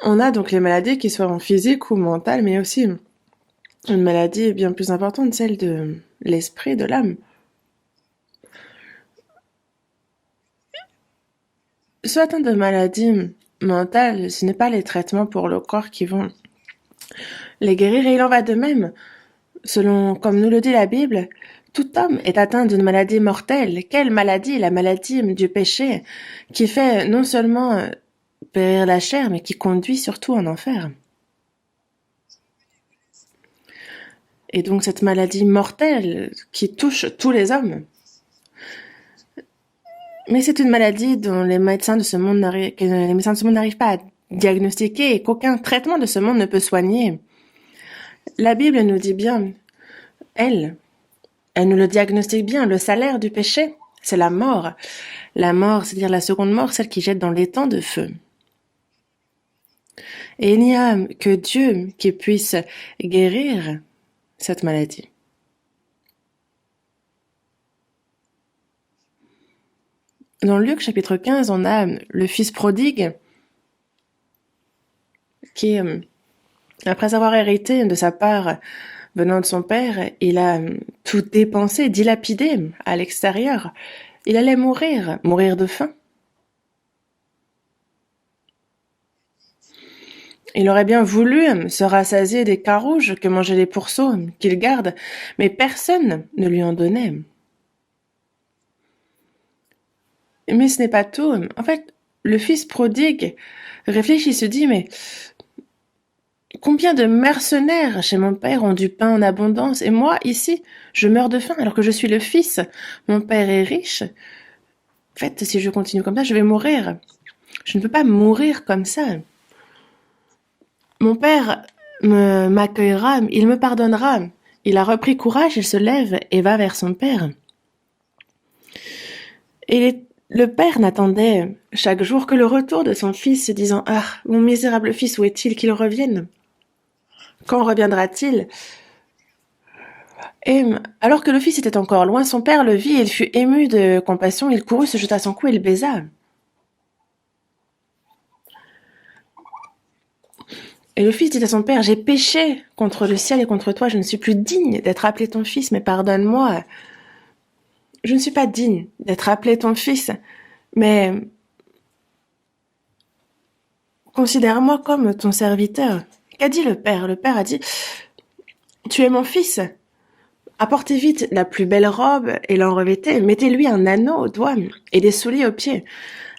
On a donc les maladies qui soient physiques ou mentales, mais aussi une maladie bien plus importante, celle de l'esprit, de l'âme. Ceux atteints de maladies mentales, ce n'est pas les traitements pour le corps qui vont les guérir, et il en va de même. Selon, comme nous le dit la Bible, tout homme est atteint d'une maladie mortelle. Quelle maladie? La maladie du péché, qui fait non seulement périr la chair, mais qui conduit surtout en enfer. Et donc cette maladie mortelle qui touche tous les hommes. Mais c'est une maladie dont les médecins de ce monde n'arrivent pas à diagnostiquer et qu'aucun traitement de ce monde ne peut soigner. La Bible nous dit bien, elle nous le diagnostique bien, le salaire du péché, c'est la mort. La mort, c'est-à-dire la seconde mort, celle qui jette dans l'étang de feu. Et il n'y a que Dieu qui puisse guérir cette maladie. Dans Luc chapitre 15, on a le fils prodigue qui, après avoir hérité de sa part venant de son père, il a tout dépensé, dilapidé à l'extérieur. Il allait mourir de faim. Il aurait bien voulu se rassasier des carouges que mangeaient les pourceaux qu'il garde, mais personne ne lui en donnait. Mais ce n'est pas tout. En fait, le fils prodigue réfléchit, se dit, mais combien de mercenaires chez mon père ont du pain en abondance, et moi, ici, je meurs de faim alors que je suis le fils. Mon père est riche. En fait, si je continue comme ça, je vais mourir. Je ne peux pas mourir comme ça. Mon père m'accueillera, il me pardonnera. Il a repris courage, il se lève et va vers son père. Et le père n'attendait chaque jour que le retour de son fils, se disant « Ah, mon misérable fils, où est-il qu'il revienne ?» Quand reviendra-t-il? Et alors que le fils était encore loin, son père le vit et il fut ému de compassion. Il courut, se jeta à son cou et le baisa. Et le fils dit à son père, j'ai péché contre le ciel et contre toi, je ne suis plus digne d'être appelé ton fils, mais pardonne-moi. Je ne suis pas digne d'être appelé ton fils, mais considère-moi comme ton serviteur. Qu'a dit le père? Le père a dit, tu es mon fils. Apportez vite la plus belle robe et l'en revêtez. Mettez-lui un anneau au doigt et des souliers aux pieds.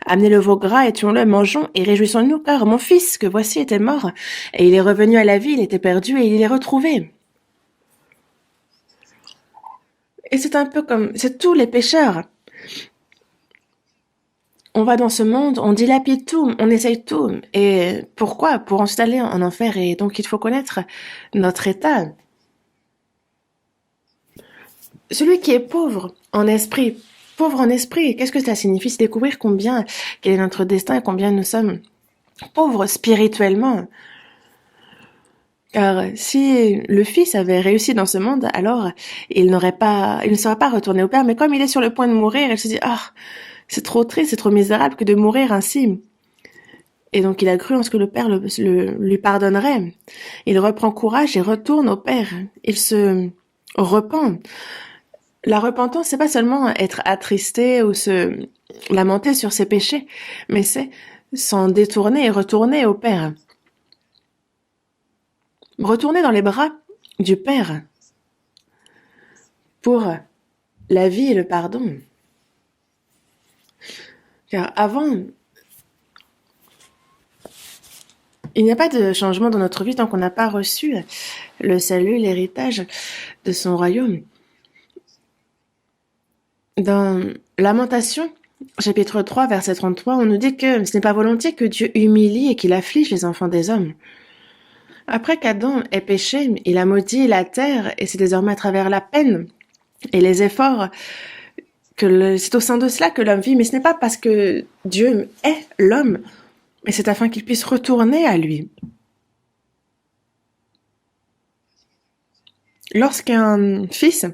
Amenez le veau gras et tuons-le, mangeons et réjouissons-nous, car mon fils que voici était mort, et il est revenu à la vie, il était perdu et il est retrouvé. Et c'est un peu comme, c'est tous les pécheurs. On va dans ce monde, on dilapide tout, on essaye tout. Et pourquoi? Pour ensuite aller en enfer. Et donc il faut connaître notre état. Celui qui est pauvre en esprit, qu'est-ce que ça signifie? C'est découvrir quel est notre destin et combien nous sommes pauvres spirituellement. Car si le fils avait réussi dans ce monde, alors il ne serait pas retourné au père. Mais comme il est sur le point de mourir, il se dit, ah, c'est trop triste, c'est trop misérable que de mourir ainsi. Et donc il a cru en ce que le père lui pardonnerait. Il reprend courage et retourne au père. Il se repent. La repentance, c'est pas seulement être attristé ou se lamenter sur ses péchés, mais c'est s'en détourner et retourner au père. Retourner dans les bras du père pour la vie et le pardon. Car avant, il n'y a pas de changement dans notre vie tant qu'on n'a pas reçu le salut, l'héritage de son royaume. Dans Lamentation, chapitre 3, verset 33, on nous dit que ce n'est pas volontiers que Dieu humilie et qu'il afflige les enfants des hommes. Après qu'Adam ait péché, il a maudit la terre et c'est désormais à travers la peine et les efforts c'est au sein de cela que l'homme vit, mais ce n'est pas parce que Dieu est l'homme, mais c'est afin qu'il puisse retourner à lui. Lorsqu'un fils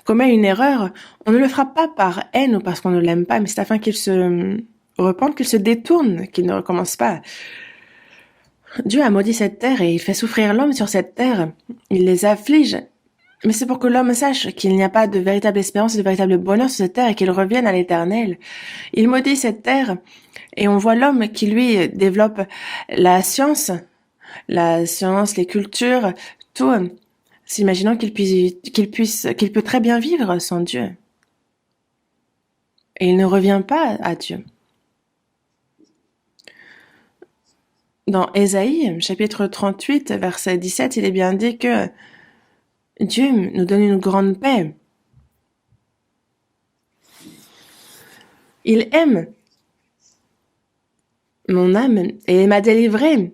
commet une erreur, on ne le frappe pas par haine ou parce qu'on ne l'aime pas, mais c'est afin qu'il se repente, qu'il se détourne, qu'il ne recommence pas. Dieu a maudit cette terre et il fait souffrir l'homme sur cette terre. Il les afflige. Mais c'est pour que l'homme sache qu'il n'y a pas de véritable espérance et de véritable bonheur sur cette terre et qu'il revienne à l'éternel. Il maudit cette terre et on voit l'homme qui lui développe la science, les cultures, tout, s'imaginant qu'il peut très bien vivre sans Dieu. Et il ne revient pas à Dieu. Dans Ésaïe, chapitre 38, verset 17, il est bien dit que Dieu nous donne une grande paix. Il aime mon âme et il m'a délivré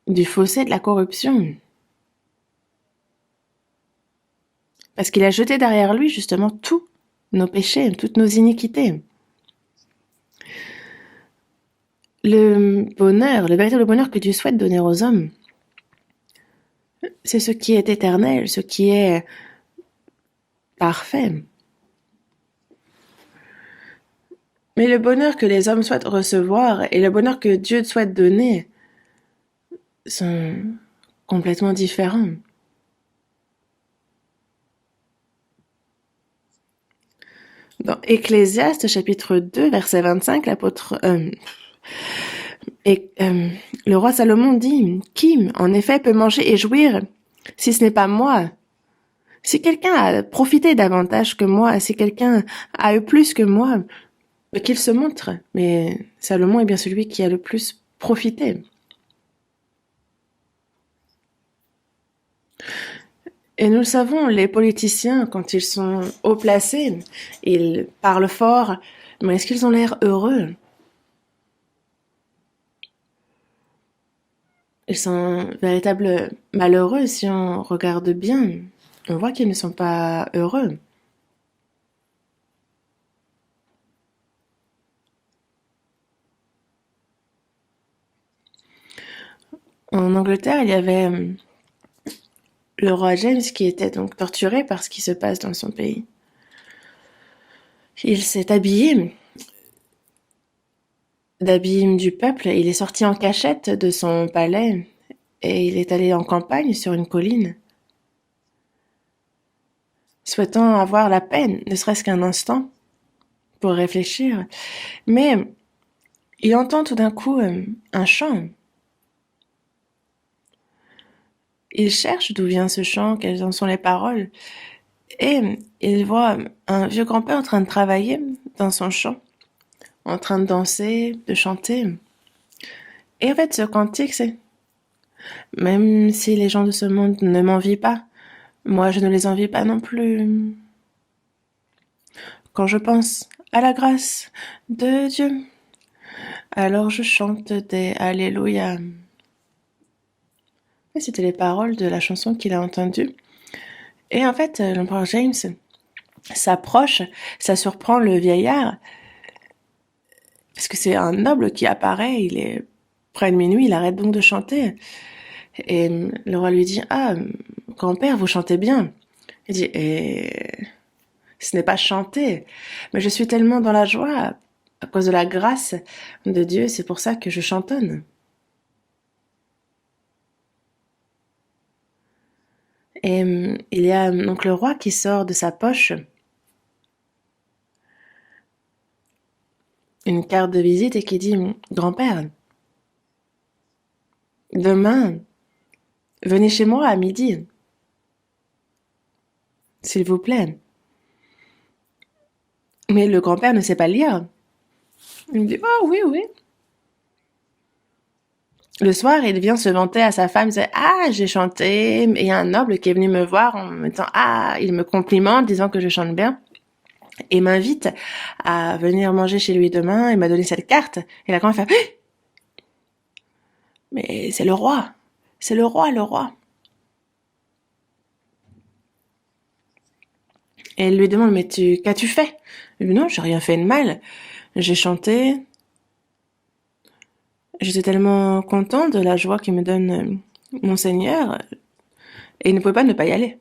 du fossé de la corruption. Parce qu'il a jeté derrière lui justement tous nos péchés, toutes nos iniquités. Le véritable bonheur que Dieu souhaite donner aux hommes, c'est ce qui est éternel, ce qui est parfait. Mais le bonheur que les hommes souhaitent recevoir et le bonheur que Dieu souhaite donner sont complètement différents. Dans Ecclésiaste, chapitre 2, verset 25, le roi Salomon dit, qui, en effet, peut manger et jouir si ce n'est pas moi? Si quelqu'un a profité davantage que moi, si quelqu'un a eu plus que moi, qu'il se montre. Mais Salomon est bien celui qui a le plus profité. Et nous le savons, les politiciens, quand ils sont haut placés, ils parlent fort, mais est-ce qu'ils ont l'air heureux? Ils sont véritables malheureux si on regarde bien. On voit qu'ils ne sont pas heureux. En Angleterre, il y avait le roi James qui était donc torturé par ce qui se passe dans son pays. Il s'est habillé d'habits du peuple, il est sorti en cachette de son palais et il est allé en campagne sur une colline, souhaitant avoir la peine, ne serait-ce qu'un instant, pour réfléchir. Mais il entend tout d'un coup un chant. Il cherche d'où vient ce chant, quelles en sont les paroles, et il voit un vieux grand-père en train de travailler dans son champ, en train de danser, de chanter. Et en fait, ce cantique, c'est même si les gens de ce monde ne m'envient pas, moi je ne les envie pas non plus. Quand je pense à la grâce de Dieu, alors je chante des Alléluia. Et c'était les paroles de la chanson qu'il a entendue. Et en fait, l'empereur James s'approche, ça surprend le vieillard, parce que c'est un noble qui apparaît, il est près de minuit, il arrête donc de chanter. Et le roi lui dit, ah, grand-père, vous chantez bien. Il dit, ce n'est pas chanter, mais je suis tellement dans la joie à cause de la grâce de Dieu, c'est pour ça que je chantonne. Et il y a donc le roi qui sort de sa poche une carte de visite et qui dit, grand-père, demain, venez chez moi à midi, s'il vous plaît. Mais le grand-père ne sait pas lire. Il me dit, oh oui, oui. Le soir, il vient se vanter à sa femme, il dit, ah, j'ai chanté, et il y a un noble qui est venu me voir en me disant, ah, il me complimente, disant que je chante bien, et m'invite à venir manger chez lui demain, il m'a donné cette carte, et la grand-mère fait, mais c'est le roi, c'est le roi, le roi. Et elle lui demande, mais qu'as-tu fait? Il dit, non, j'ai rien fait de mal, j'ai chanté, j'étais tellement content de la joie qu'il me donne mon Seigneur, et il ne pouvait pas ne pas y aller.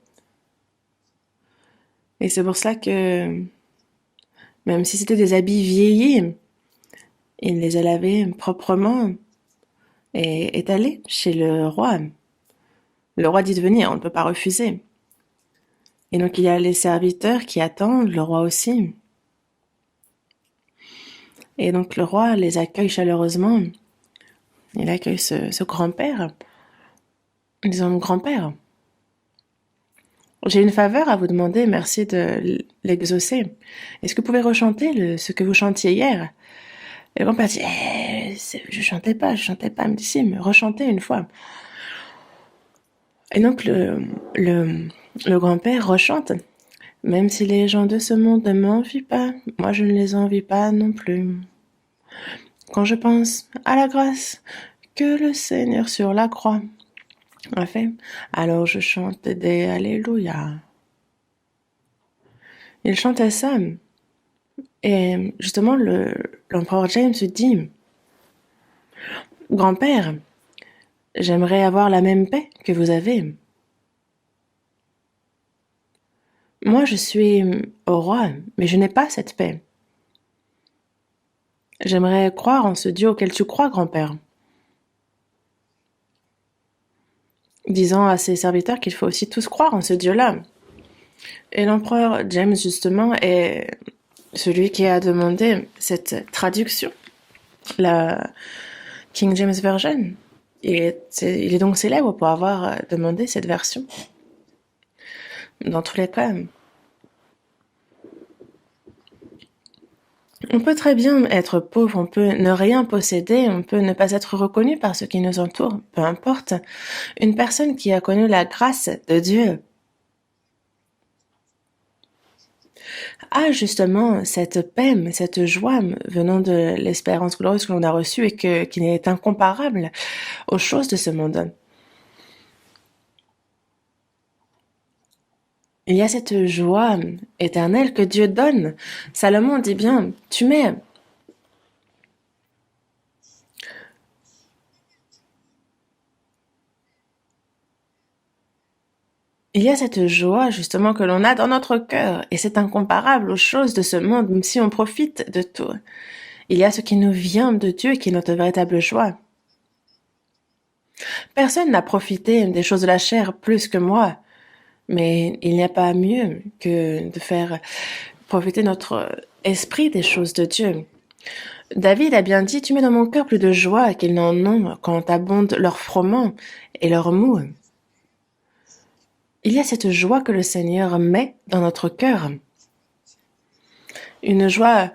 Et c'est pour ça que, même si c'était des habits vieillis, il les a lavés proprement et est allé chez le roi. Le roi dit de venir, on ne peut pas refuser. Et donc il y a les serviteurs qui attendent, le roi aussi. Et donc le roi les accueille chaleureusement. Il accueille ce grand-père, en disant, grand-père, j'ai une faveur à vous demander, merci de l'exaucer. Est-ce que vous pouvez rechanter ce que vous chantiez hier? Et le grand-père dit, je chantais pas. Il me dit, si, mais rechantez une fois. Et donc le grand-père rechante. Même si les gens de ce monde ne m'envient pas, moi je ne les envie pas non plus. Quand je pense à la grâce que le Seigneur sur la croix a fait, alors je chante des Alléluia. Il chantait ça. Et justement, l'empereur James dit, grand-père, j'aimerais avoir la même paix que vous avez. Moi, je suis au roi, mais je n'ai pas cette paix. J'aimerais croire en ce Dieu auquel tu crois, grand-père. Disant à ses serviteurs qu'il faut aussi tous croire en ce Dieu-là. Et l'empereur James, justement, est celui qui a demandé cette traduction, la King James Version. Il est donc célèbre pour avoir demandé cette version. Dans tous les cas, on peut très bien être pauvre, on peut ne rien posséder, on peut ne pas être reconnu par ceux qui nous entourent, peu importe. Une personne qui a connu la grâce de Dieu a justement cette paix, cette joie venant de l'espérance glorieuse que l'on a reçue et qui n'est incomparable aux choses de ce monde. Il y a cette joie éternelle que Dieu donne. Salomon dit bien, tu mets Il y a cette joie justement que l'on a dans notre cœur et c'est incomparable aux choses de ce monde, même si on profite de tout. Il y a ce qui nous vient de Dieu qui est notre véritable joie. Personne n'a profité des choses de la chair plus que moi, mais il n'y a pas mieux que de faire profiter notre esprit des choses de Dieu. David a bien dit, tu mets dans mon cœur plus de joie qu'ils n'en ont quand abondent leur froment et leur mou. Il y a cette joie que le Seigneur met dans notre cœur. Une joie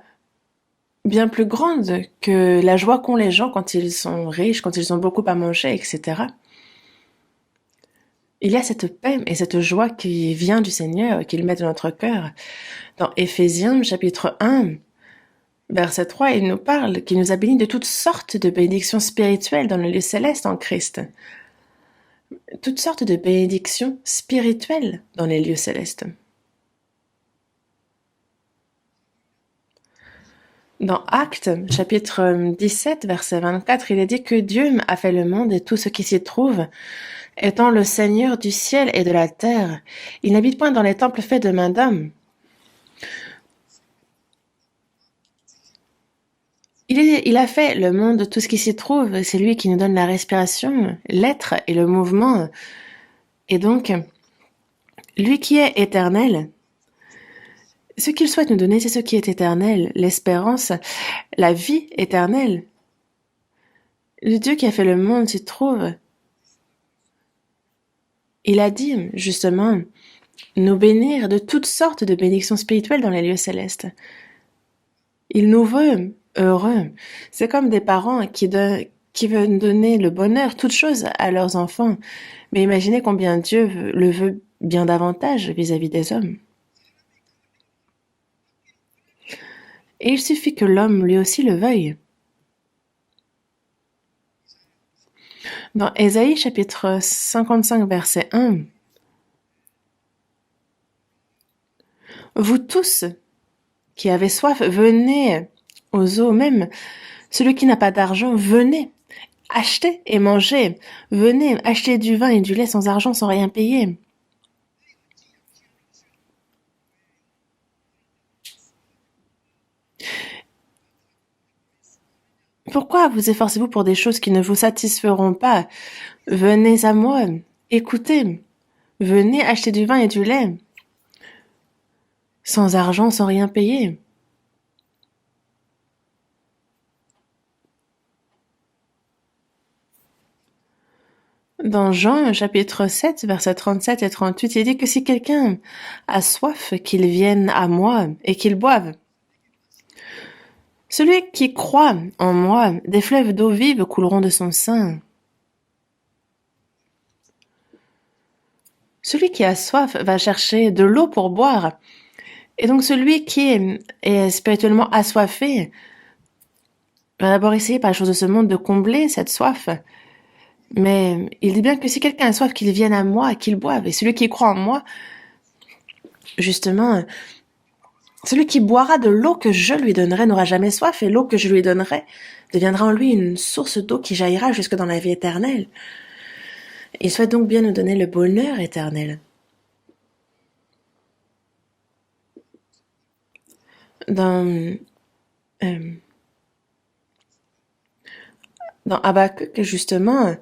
bien plus grande que la joie qu'ont les gens quand ils sont riches, quand ils ont beaucoup à manger, etc. Il y a cette paix et cette joie qui vient du Seigneur, qu'il met dans notre cœur. Dans Éphésiens chapitre 1, verset 3, il nous parle qu'il nous a bénis de toutes sortes de bénédictions spirituelles dans le lieu céleste en Christ. Toutes sortes de bénédictions spirituelles dans les lieux célestes. Dans Actes, chapitre 17, verset 24, il est dit que Dieu a fait le monde et tout ce qui s'y trouve, étant le Seigneur du ciel et de la terre. Il n'habite point dans les temples faits de main d'homme. Il a fait le monde, tout ce qui s'y trouve, c'est lui qui nous donne la respiration, l'être et le mouvement. Et donc, lui qui est éternel, ce qu'il souhaite nous donner, c'est ce qui est éternel, l'espérance, la vie éternelle. Le Dieu qui a fait le monde s'y trouve. Il a dit, justement, nous bénir de toutes sortes de bénédictions spirituelles dans les lieux célestes. Il nous veut heureux. C'est comme des parents qui veulent donner le bonheur, toutes choses à leurs enfants. Mais imaginez combien Dieu le veut bien davantage vis-à-vis des hommes. Et il suffit que l'homme lui aussi le veuille. Dans Ésaïe chapitre 55 verset 1, vous tous qui avez soif, venez aux eaux même. Celui qui n'a pas d'argent, venez, achetez et mangez. Venez, achetez du vin et du lait sans argent, sans rien payer. Pourquoi vous efforcez-vous pour des choses qui ne vous satisferont pas? Venez à moi, écoutez. Venez acheter du vin et du lait. Sans argent, sans rien payer. Dans Jean, chapitre 7, versets 37 et 38, il dit que si quelqu'un a soif, qu'il vienne à moi et qu'il boive. Celui qui croit en moi, des fleuves d'eau vive couleront de son sein. Celui qui a soif va chercher de l'eau pour boire. Et donc celui qui est spirituellement assoiffé va d'abord essayer par les choses de ce monde de combler cette soif. Mais il dit bien que si quelqu'un a soif, qu'il vienne à moi, qu'il boive. Et celui qui croit en moi, justement, celui qui boira de l'eau que je lui donnerai n'aura jamais soif, et l'eau que je lui donnerai deviendra en lui une source d'eau qui jaillira jusque dans la vie éternelle. Il souhaite donc bien nous donner le bonheur éternel. Dans Habakkuk, justement,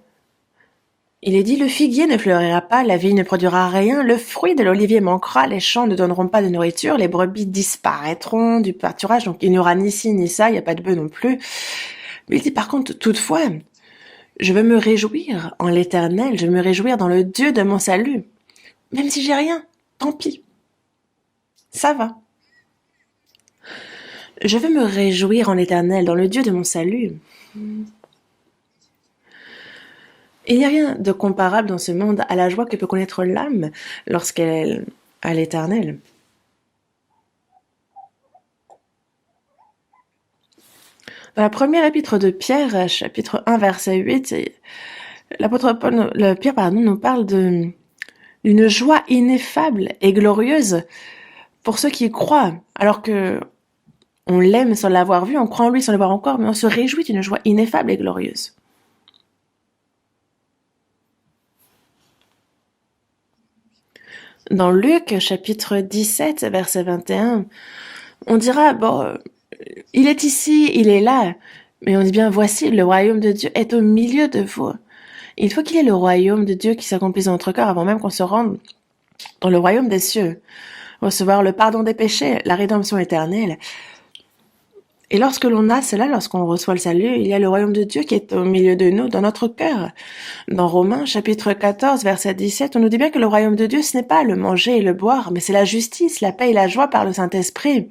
il est dit, le figuier ne fleurira pas, la vigne ne produira rien, le fruit de l'olivier manquera, les champs ne donneront pas de nourriture, les brebis disparaîtront du pâturage, donc il n'y aura ni ci ni ça, il n'y a pas de bœuf non plus. Mais il dit par contre, toutefois, je veux me réjouir en l'Éternel, je veux me réjouir dans le Dieu de mon salut. Même si j'ai rien, tant pis. Ça va. Je veux me réjouir en l'Éternel, dans le Dieu de mon salut. Il n'y a rien de comparable dans ce monde à la joie que peut connaître l'âme lorsqu'elle a l'Éternel. Dans la première épître de Pierre, chapitre 1, verset 8, l'apôtre Pierre nous parle d'une joie ineffable et glorieuse pour ceux qui y croient, alors que on l'aime sans l'avoir vu, on croit en lui sans le voir encore, mais on se réjouit d'une joie ineffable et glorieuse. Dans Luc, chapitre 17, verset 21, on dira, bon, il est ici, il est là, mais on dit bien, voici, le royaume de Dieu est au milieu de vous. Il faut qu'il y ait le royaume de Dieu qui s'accomplisse dans notre cœur avant même qu'on se rende dans le royaume des cieux. Recevoir le pardon des péchés, la rédemption éternelle. Et lorsque l'on a cela, lorsqu'on reçoit le salut, il y a le royaume de Dieu qui est au milieu de nous, dans notre cœur. Dans Romains, chapitre 14, verset 17, on nous dit bien que le royaume de Dieu, ce n'est pas le manger et le boire, mais c'est la justice, la paix et la joie par le Saint-Esprit.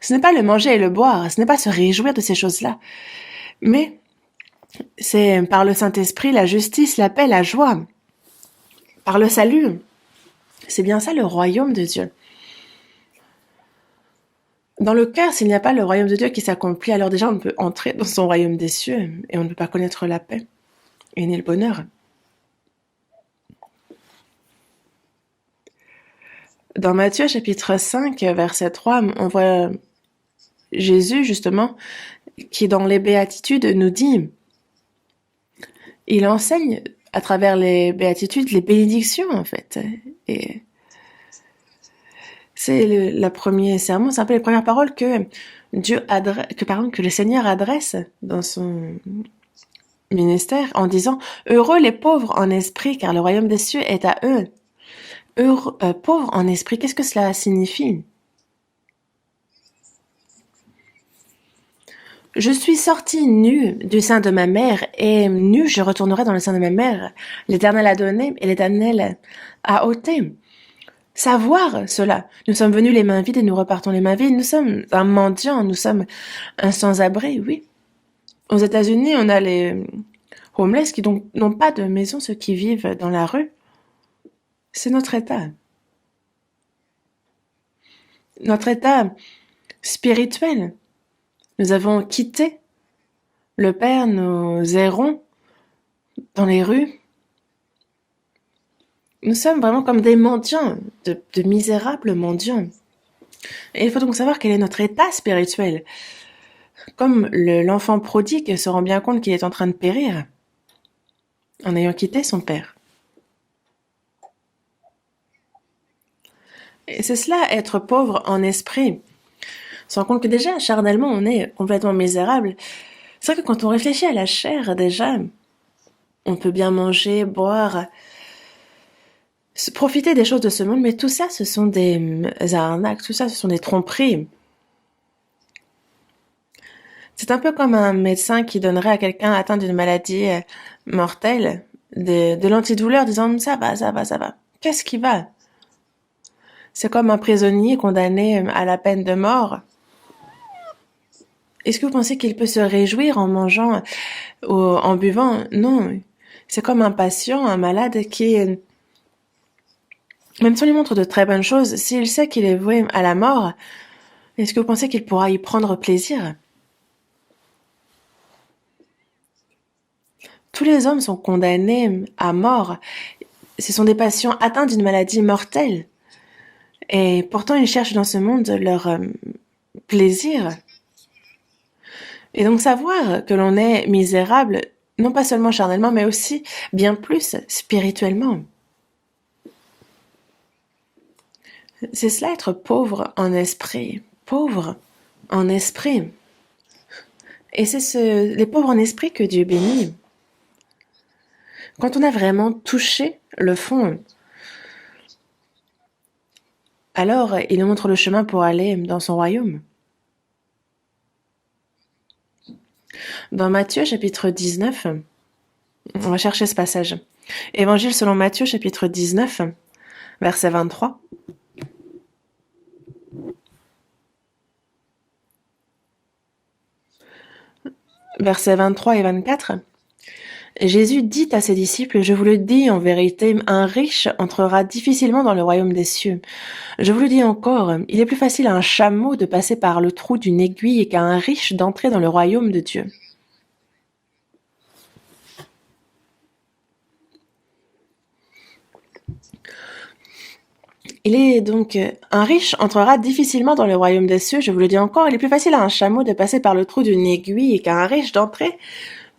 Ce n'est pas le manger et le boire, ce n'est pas se réjouir de ces choses-là, mais c'est par le Saint-Esprit, la justice, la paix, la joie, par le salut. C'est bien ça le royaume de Dieu. Dans le cœur, s'il n'y a pas le royaume de Dieu qui s'accomplit, alors déjà on ne peut entrer dans son royaume des cieux et on ne peut pas connaître la paix et ni le bonheur. Dans Matthieu chapitre 5, verset 3, on voit Jésus justement qui dans les béatitudes nous dit, il enseigne à travers les béatitudes les bénédictions en fait. Et c'est le premier sermon, c'est un peu les premières paroles que que le Seigneur adresse dans son ministère en disant « Heureux les pauvres en esprit, car le royaume des cieux est à eux. » Pauvres en esprit, qu'est-ce que cela signifie? Je suis sorti nu du sein de ma mère, et nu je retournerai dans le sein de ma mère. L'Éternel a donné, et l'Éternel a ôté. Savoir cela. Nous sommes venus les mains vides et nous repartons les mains vides. Nous sommes un mendiant, nous sommes un sans-abri, oui. Aux États-Unis, on a les homeless qui n'ont pas de maison, ceux qui vivent dans la rue. C'est notre état. Notre état spirituel. Nous avons quitté le Père, nous errons dans les rues. Nous sommes vraiment comme des mendiants, de misérables mendiants. Et il faut donc savoir quel est notre état spirituel. Comme l'enfant prodigue se rend bien compte qu'il est en train de périr en ayant quitté son père. Et c'est cela, être pauvre en esprit. On se rend compte que déjà, charnellement, on est complètement misérable. C'est vrai que quand on réfléchit à la chair, déjà, on peut bien manger, boire, profiter des choses de ce monde, mais tout ça, ce sont des arnaques, tout ça, ce sont des tromperies. C'est un peu comme un médecin qui donnerait à quelqu'un atteint d'une maladie mortelle de l'antidouleur, disant ça va, ça va, ça va. Qu'est-ce qui va? C'est comme un prisonnier condamné à la peine de mort. Est-ce que vous pensez qu'il peut se réjouir en mangeant ou en buvant? Non. C'est comme un patient, un malade qui, même si on lui montre de très bonnes choses, s'il sait qu'il est voué à la mort, est-ce que vous pensez qu'il pourra y prendre plaisir? Tous les hommes sont condamnés à mort. Ce sont des patients atteints d'une maladie mortelle. Et pourtant, ils cherchent dans ce monde leur plaisir. Et donc savoir que l'on est misérable, non pas seulement charnellement, mais aussi bien plus spirituellement. C'est cela être pauvre en esprit. Pauvre en esprit. Et c'est les pauvres en esprit que Dieu bénit. Quand on a vraiment touché le fond, alors il nous montre le chemin pour aller dans son royaume. Dans Matthieu chapitre 19, on va chercher ce passage. Évangile selon Matthieu chapitre 19, verset 23. Versets 23 et 24. Jésus dit à ses disciples, « Je vous le dis en vérité, un riche entrera difficilement dans le royaume des cieux. Je vous le dis encore, il est plus facile à un chameau de passer par le trou d'une aiguille qu'à un riche d'entrer dans le royaume de Dieu. » Il est donc, un riche entrera difficilement dans le royaume des cieux, je vous le dis encore, il est plus facile à un chameau de passer par le trou d'une aiguille qu'à un riche d'entrer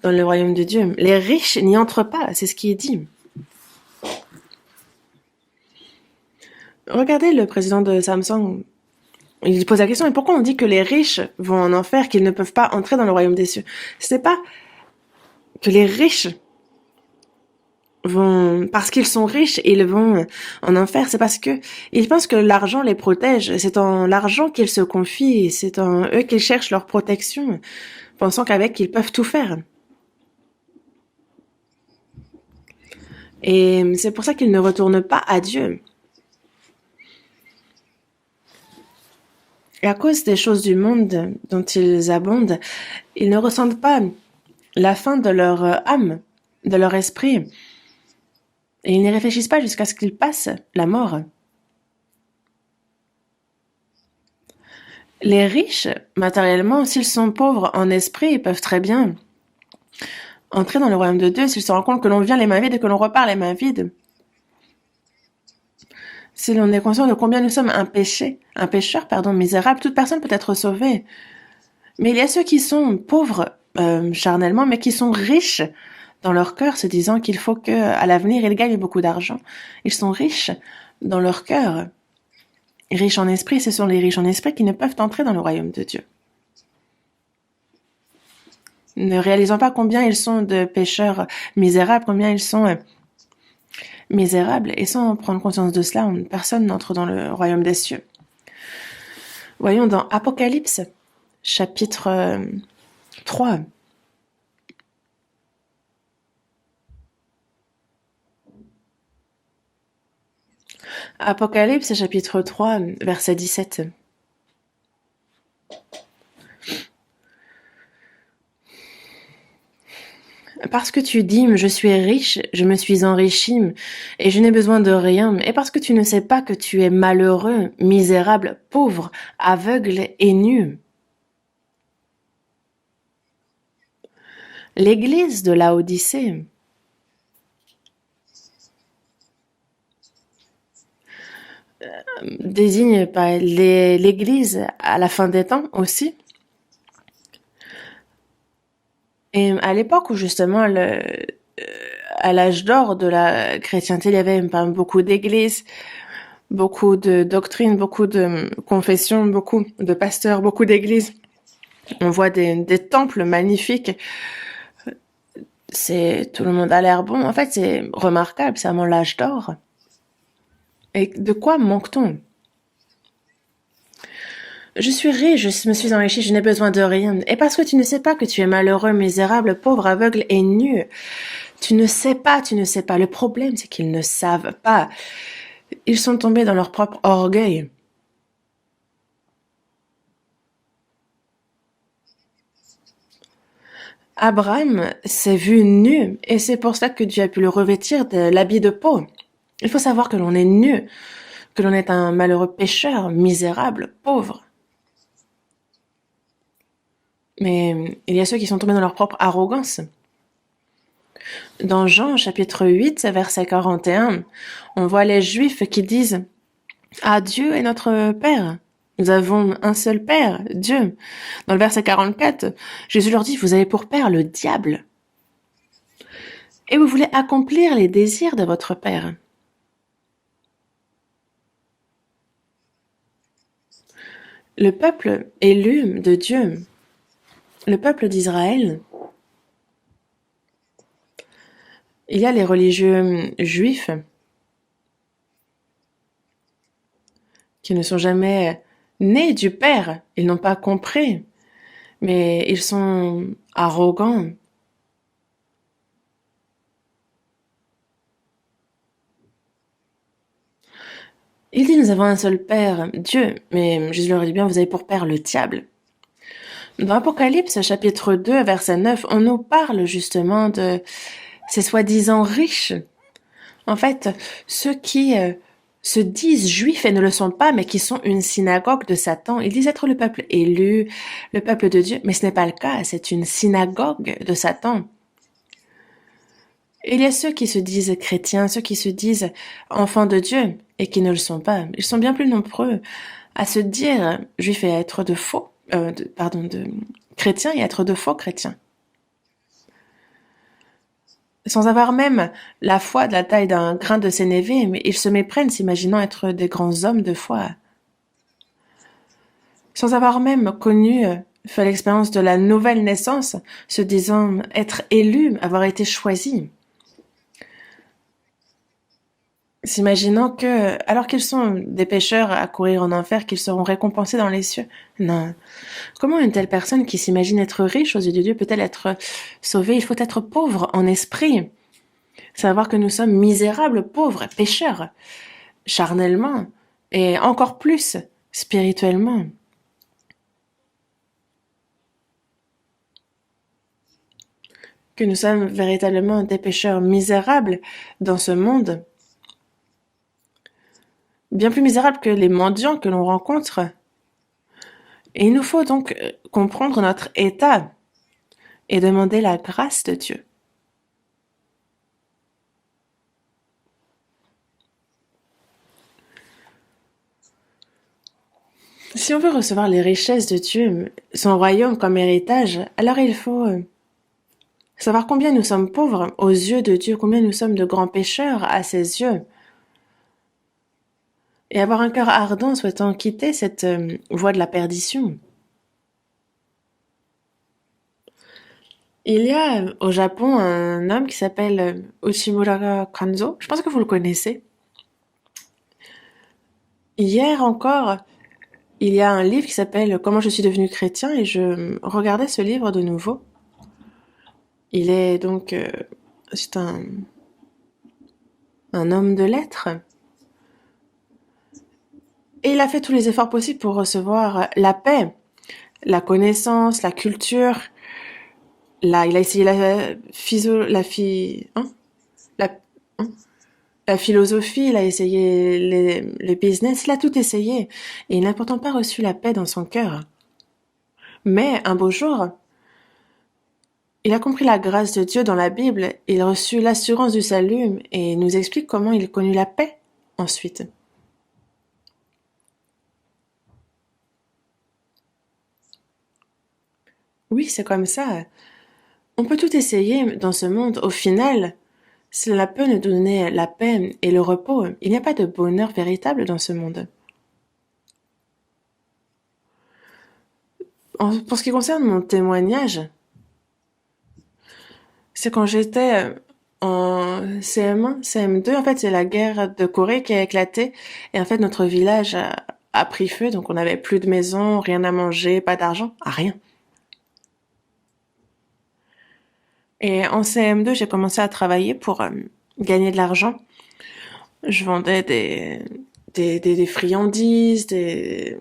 dans le royaume de Dieu. Les riches n'y entrent pas, c'est ce qui est dit. Regardez le président de Samsung. Il pose la question, mais pourquoi on dit que les riches vont en enfer, qu'ils ne peuvent pas entrer dans le royaume des cieux? Ce n'est pas que les riches vont, parce qu'ils sont riches, ils vont en enfer, c'est parce que ils pensent que l'argent les protège. C'est en l'argent qu'ils se confient, c'est en eux qu'ils cherchent leur protection, pensant qu'avec ils peuvent tout faire. Et c'est pour ça qu'ils ne retournent pas à Dieu. Et à cause des choses du monde dont ils abondent, ils ne ressentent pas la fin de leur âme, de leur esprit. Et ils n'y réfléchissent pas jusqu'à ce qu'ils passent la mort. Les riches, matériellement, s'ils sont pauvres en esprit, ils peuvent très bien entrer dans le royaume de Dieu s'ils se rendent compte que l'on vient les mains vides et que l'on repart les mains vides. Si l'on est conscient de combien nous sommes un pécheur, misérable, toute personne peut être sauvée. Mais il y a ceux qui sont pauvres charnellement, mais qui sont riches dans leur cœur, se disant qu'il faut qu'à l'avenir, ils gagnent beaucoup d'argent. Ils sont riches dans leur cœur. Riches en esprit, ce sont les riches en esprit qui ne peuvent entrer dans le royaume de Dieu. Ne réalisant pas combien ils sont de pécheurs misérables, combien ils sont misérables, et sans prendre conscience de cela, personne n'entre dans le royaume des cieux. Voyons dans Apocalypse, chapitre 3. Apocalypse, chapitre 3, verset 17. Parce que tu dis, je suis riche, je me suis enrichi, et je n'ai besoin de rien, et parce que tu ne sais pas que tu es malheureux, misérable, pauvre, aveugle et nu. L'église de Laodicée désigne l'église à la fin des temps aussi. Et à l'époque où justement, à l'âge d'or de la chrétienté, il y avait beaucoup d'églises, beaucoup de doctrines, beaucoup de confessions, beaucoup de pasteurs, beaucoup d'églises. On voit des temples magnifiques. Tout le monde a l'air bon. En fait, c'est remarquable, c'est vraiment l'âge d'or. Et de quoi manque-t-on? Je suis riche, je me suis enrichi, je n'ai besoin de rien. Et parce que tu ne sais pas que tu es malheureux, misérable, pauvre, aveugle et nu. Tu ne sais pas. Le problème, c'est qu'ils ne savent pas. Ils sont tombés dans leur propre orgueil. Abraham s'est vu nu, et c'est pour ça que Dieu a pu le revêtir de l'habit de peau. Il faut savoir que l'on est nu, que l'on est un malheureux pécheur, misérable, pauvre. Mais il y a ceux qui sont tombés dans leur propre arrogance. Dans Jean, chapitre 8, verset 41, on voit les Juifs qui disent « Ah, Dieu est notre Père. Nous avons un seul Père, Dieu. » Dans le verset 44, Jésus leur dit « Vous avez pour Père le diable. Et vous voulez accomplir les désirs de votre Père. » Le peuple élu de Dieu, le peuple d'Israël, il y a les religieux juifs qui ne sont jamais nés du Père, ils n'ont pas compris, mais ils sont arrogants. Il dit, nous avons un seul Père, Dieu, mais Jésus leur dit bien, vous avez pour Père le diable. Dans Apocalypse, chapitre 2, verset 9, on nous parle justement de ces soi-disant riches. En fait, ceux qui se disent juifs et ne le sont pas, mais qui sont une synagogue de Satan. Ils disent être le peuple élu, le peuple de Dieu, mais ce n'est pas le cas, c'est une synagogue de Satan. Il y a ceux qui se disent chrétiens, ceux qui se disent enfants de Dieu et qui ne le sont pas. Ils sont bien plus nombreux à se dire juifs et à être de faux, de chrétiens et à être de faux chrétiens. sans avoir même la foi de la taille d'un grain de sénévé, mais ils se méprennent s'imaginant être des grands hommes de foi, sans avoir même connu, fait l'expérience de la nouvelle naissance, se disant être élus, avoir été choisis, s'imaginant que, alors qu'ils sont des pécheurs à courir en enfer, qu'ils seront récompensés dans les cieux. Non. Comment une telle personne qui s'imagine être riche aux yeux de Dieu peut-elle être sauvée? Il faut être pauvre en esprit. Savoir que nous sommes misérables, pauvres, pécheurs, charnellement, et encore plus spirituellement. Que nous sommes véritablement des pécheurs misérables dans ce monde, bien plus misérables que les mendiants que l'on rencontre. Et il nous faut donc comprendre notre état et demander la grâce de Dieu. Si on veut recevoir les richesses de Dieu, son royaume comme héritage, alors il faut savoir combien nous sommes pauvres aux yeux de Dieu, combien nous sommes de grands pécheurs à ses yeux, et avoir un cœur ardent souhaitant quitter cette voie de la perdition. Il y a au Japon un homme qui s'appelle Uchimura Kanzo, je pense que vous le connaissez. Hier encore, il y a un livre qui s'appelle Comment je suis devenu chrétien et je regardais ce livre de nouveau. Il est donc, c'est un homme de lettres. Et il a fait tous les efforts possibles pour recevoir la paix, la connaissance, la culture. Là, il a essayé la, hein, la philosophie, il a essayé les business, il a tout essayé. Et il n'a pourtant pas reçu la paix dans son cœur. Mais un beau jour, il a compris la grâce de Dieu dans la Bible, il reçut l'assurance du salut et nous explique comment il connut la paix ensuite. Oui, c'est comme ça. On peut tout essayer dans ce monde. Au final, cela peut nous donner la paix et le repos. Il n'y a pas de bonheur véritable dans ce monde. Pour ce qui concerne mon témoignage, c'est quand j'étais en CM1, CM2, en fait, c'est la guerre de Corée qui a éclaté. Et en fait, notre village a pris feu, donc on n'avait plus de maison, rien à manger, pas d'argent, rien. Et en CM2, j'ai commencé à travailler pour gagner de l'argent. Je vendais des friandises, des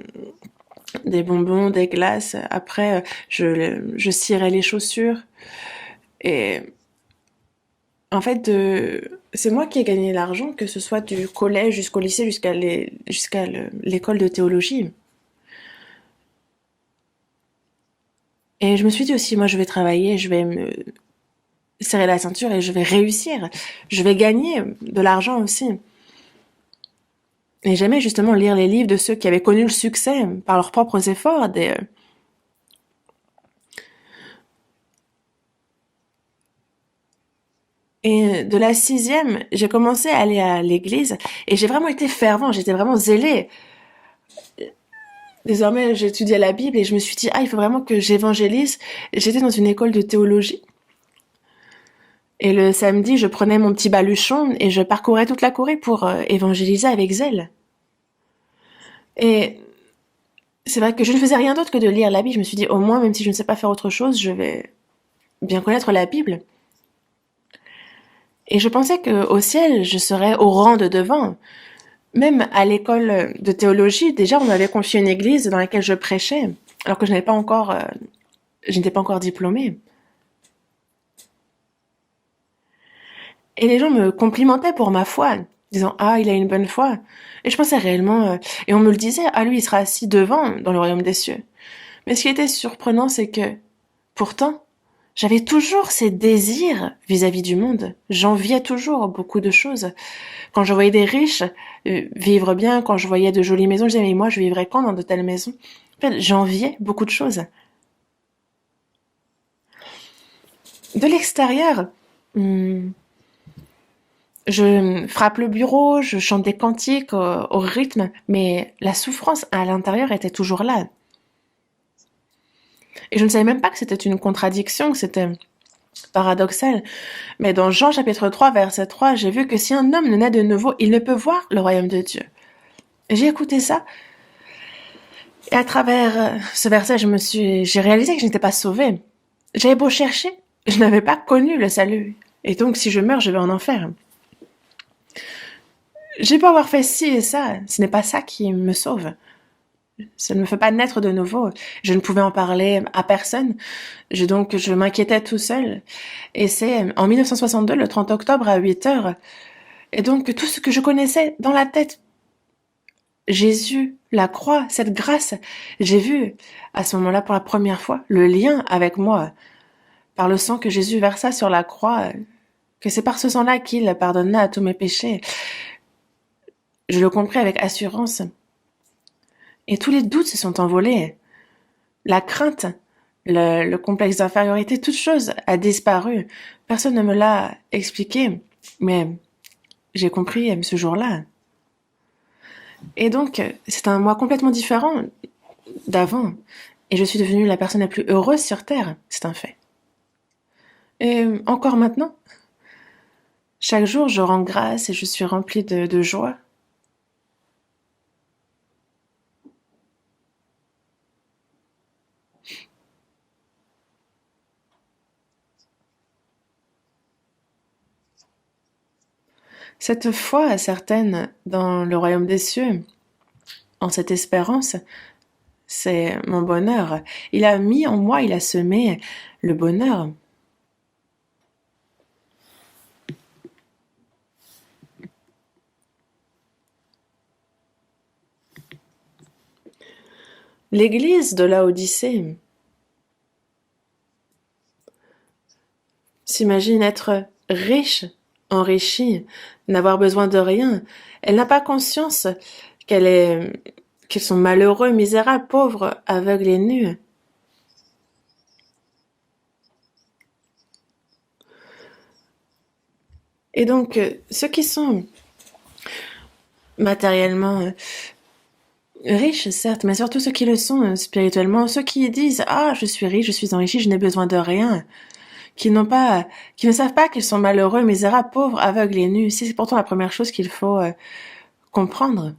bonbons, des glaces. Après, je cirais les chaussures. Et en fait, c'est moi qui ai gagné l'argent, que ce soit du collège jusqu'au lycée, jusqu'à l'école de théologie. Et je me suis dit aussi, moi je vais travailler, je vais me serrer la ceinture et je vais réussir. Je vais gagner de l'argent aussi. Et j'aimais justement lire les livres de ceux qui avaient connu le succès par leurs propres efforts. Et de la sixième, j'ai commencé à aller à l'église et j'ai vraiment été fervent, j'étais vraiment zélé. Désormais, j'étudiais la Bible et je me suis dit, ah, il faut vraiment que j'évangélise. J'étais dans une école de théologie. Et le samedi, je prenais mon petit baluchon et je parcourais toute la Corée pour évangéliser avec zèle. Et c'est vrai que je ne faisais rien d'autre que de lire la Bible. Je me suis dit, au moins, même si je ne sais pas faire autre chose, je vais bien connaître la Bible. Et je pensais qu'au ciel, je serais au rang de devant. Même à l'école de théologie, déjà, on m'avait confié une église dans laquelle je prêchais, alors que je n'étais pas encore diplômée. Et les gens me complimentaient pour ma foi, disant ah il a une bonne foi. Et je pensais réellement, et on me le disait, ah lui il sera assis devant dans le royaume des cieux. Mais ce qui était surprenant, c'est que pourtant j'avais toujours ces désirs vis-à-vis du monde. J'enviais toujours beaucoup de choses. Quand je voyais des riches vivre bien, quand je voyais de jolies maisons, je disais mais moi je vivrais quand dans de telles maisons? En fait, j'enviais beaucoup de choses. De l'extérieur, Hum, Je frappe le bureau, je chante des cantiques au rythme, mais la souffrance à l'intérieur était toujours là. Et je ne savais même pas que c'était une contradiction, que c'était paradoxal. Mais dans Jean chapitre 3, verset 3, j'ai vu que si un homme ne naît de nouveau, il ne peut voir le royaume de Dieu. Et j'ai écouté ça, et à travers ce verset, j'ai réalisé que je n'étais pas sauvée. J'avais beau chercher, je n'avais pas connu le salut. Et donc, si je meurs, je vais en enfer. J'ai beau avoir fait ci et ça, ce n'est pas ça qui me sauve. Ça ne me fait pas naître de nouveau. Je ne pouvais en parler à personne. Je m'inquiétais tout seul. Et c'est en 1962, le 30 octobre à 8 heures. Et donc, tout ce que je connaissais dans la tête, Jésus, la croix, cette grâce, j'ai vu à ce moment-là pour la première fois le lien avec moi par le sang que Jésus versa sur la croix, que c'est par ce sang-là qu'il pardonna à tous mes péchés. Je le compris avec assurance. Et tous les doutes se sont envolés. La crainte, le complexe d'infériorité, toute chose a disparu. Personne ne me l'a expliqué, mais j'ai compris ce jour-là. Et donc, c'est un moi complètement différent d'avant. Et je suis devenue la personne la plus heureuse sur Terre. C'est un fait. Et encore maintenant, chaque jour, je rends grâce et je suis remplie de joie. Cette foi certaine dans le royaume des cieux, en cette espérance, c'est mon bonheur. Il a mis en moi, il a semé le bonheur. L'église de Laodicée s'imagine être riche, enrichie, n'avoir besoin de rien. Elle n'a pas conscience qu'ils sont malheureux, misérables, pauvres, aveugles et nus. Et donc, ceux qui sont matériellement riches, certes, mais surtout ceux qui le sont spirituellement, ceux qui disent ah je suis riche, je suis enrichi, je n'ai besoin de rien, qui ne savent pas qu'ils sont malheureux, misérables, pauvres, aveugles et nus. C'est pourtant la première chose qu'il faut comprendre.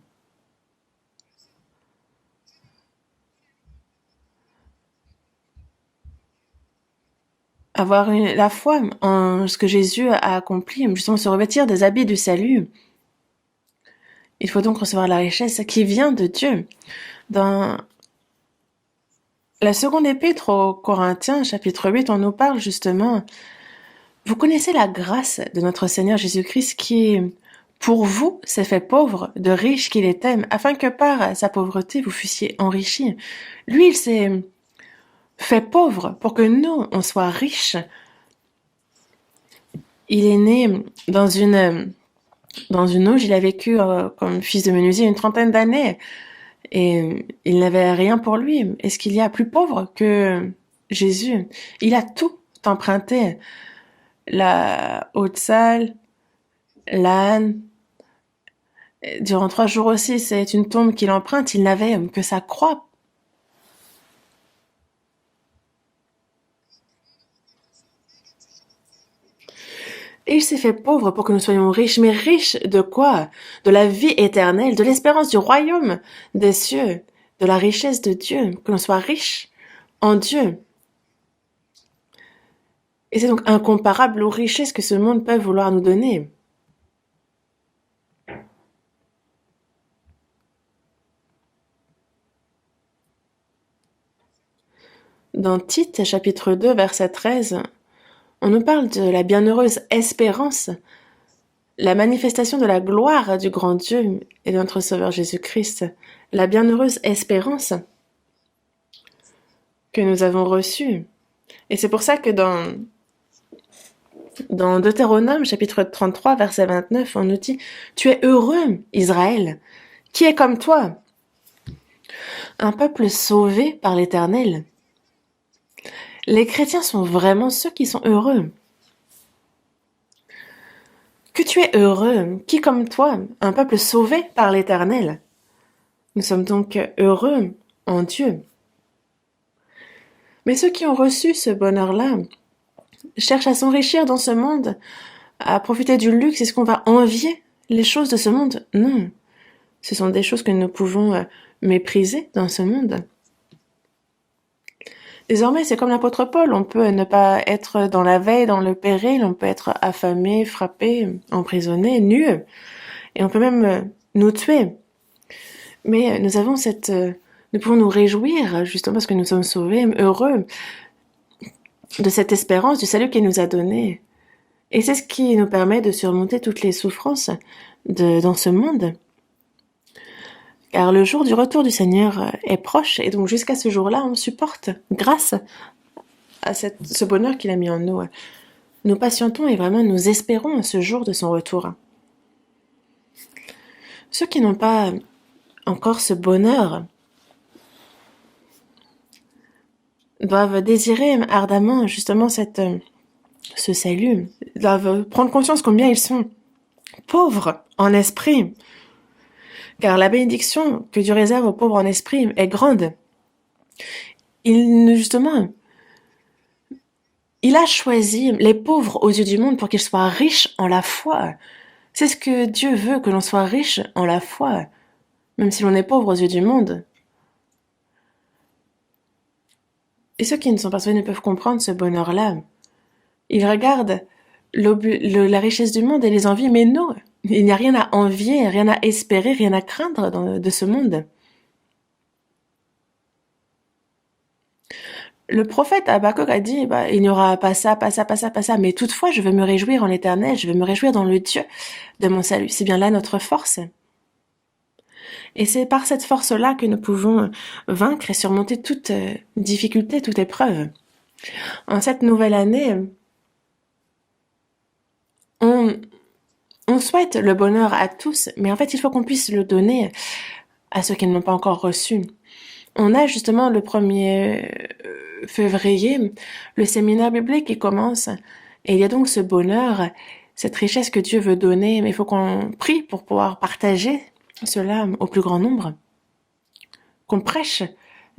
Avoir la foi en ce que Jésus a accompli, justement se revêtir des habits du salut. Il faut donc recevoir la richesse qui vient de Dieu. Dans la seconde épître aux Corinthiens, chapitre 8, on nous parle justement, vous connaissez la grâce de notre Seigneur Jésus-Christ qui, pour vous, s'est fait pauvre, de riche qu'il était, afin que par sa pauvreté vous fussiez enrichis. Lui, il s'est fait pauvre pour que nous, on soit riches. Il est né dans une auge, il a vécu comme fils de menuisier une trentaine d'années et il n'avait rien pour lui. Est-ce qu'il y a plus pauvre que Jésus? Il a tout emprunté. La haute salle, l'âne. Durant 3 jours aussi, c'est une tombe qu'il emprunte. Il n'avait que sa croix. Et il s'est fait pauvre pour que nous soyons riches. Mais riches de quoi? De la vie éternelle, de l'espérance du royaume des cieux, de la richesse de Dieu, que l'on soit riche en Dieu. Et c'est donc incomparable aux richesses que ce monde peut vouloir nous donner. Dans Tite, chapitre 2, verset 13, on nous parle de la bienheureuse espérance, la manifestation de la gloire du grand Dieu et de notre Sauveur Jésus-Christ, la bienheureuse espérance que nous avons reçue. Et c'est pour ça que dans Deutéronome, chapitre 33, verset 29, on nous dit « Tu es heureux, Israël, qui est comme toi, un peuple sauvé par l'Éternel. » Les chrétiens sont vraiment ceux qui sont heureux. que tu es heureux, qui comme toi, un peuple sauvé par l'Éternel. Nous sommes donc heureux en Dieu. Mais ceux qui ont reçu ce bonheur-là cherchent à s'enrichir dans ce monde, à profiter du luxe. Est-ce qu'on va envier les choses de ce monde? Non. Ce sont des choses que nous pouvons mépriser dans ce monde. Désormais, c'est comme l'apôtre Paul, on peut ne pas être dans la veille, dans le péril, on peut être affamé, frappé, emprisonné, nu, et on peut même nous tuer. Mais nous pouvons nous réjouir, justement parce que nous sommes sauvés, heureux de cette espérance, du salut qu'il nous a donné. Et c'est ce qui nous permet de surmonter toutes les souffrances dans ce monde. Car le jour du retour du Seigneur est proche, et donc jusqu'à ce jour-là, on supporte grâce à ce bonheur qu'il a mis en nous. Nous patientons et vraiment nous espérons ce jour de son retour. Ceux qui n'ont pas encore ce bonheur doivent désirer ardemment justement ce salut, doivent prendre conscience combien ils sont pauvres en esprit. Car la bénédiction que Dieu réserve aux pauvres en esprit est grande. Il a choisi les pauvres aux yeux du monde pour qu'ils soient riches en la foi. C'est ce que Dieu veut, que l'on soit riche en la foi, même si l'on est pauvre aux yeux du monde. Et ceux qui ne sont pas sauvés ne peuvent comprendre ce bonheur-là. Ils regardent la richesse du monde et les envient, mais non, il n'y a rien à envier, rien à espérer, rien à craindre de ce monde. Le prophète Habakkuk a dit, il n'y aura pas ça, pas ça, pas ça, pas ça, mais toutefois je veux me réjouir en l'Éternel, je veux me réjouir dans le Dieu de mon salut. C'est bien là notre force. Et c'est par cette force-là que nous pouvons vaincre et surmonter toute difficulté, toute épreuve. En cette nouvelle année, on souhaite le bonheur à tous, mais en fait, il faut qu'on puisse le donner à ceux qui ne l'ont pas encore reçu. On a justement le 1er février, le séminaire biblique qui commence, et il y a donc ce bonheur, cette richesse que Dieu veut donner, mais il faut qu'on prie pour pouvoir partager cela au plus grand nombre. Qu'on prêche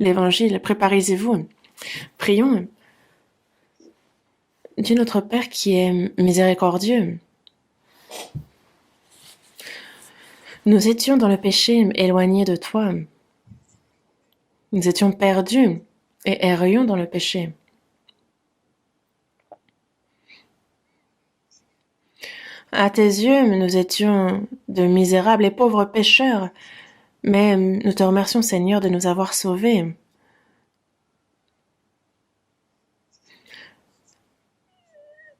l'évangile, préparez-vous. Prions. Dieu notre Père qui est miséricordieux. Nous étions dans le péché, éloignés de toi. Nous étions perdus et errions dans le péché. À tes yeux, nous étions de misérables et pauvres pécheurs, mais nous te remercions, Seigneur, de nous avoir sauvés.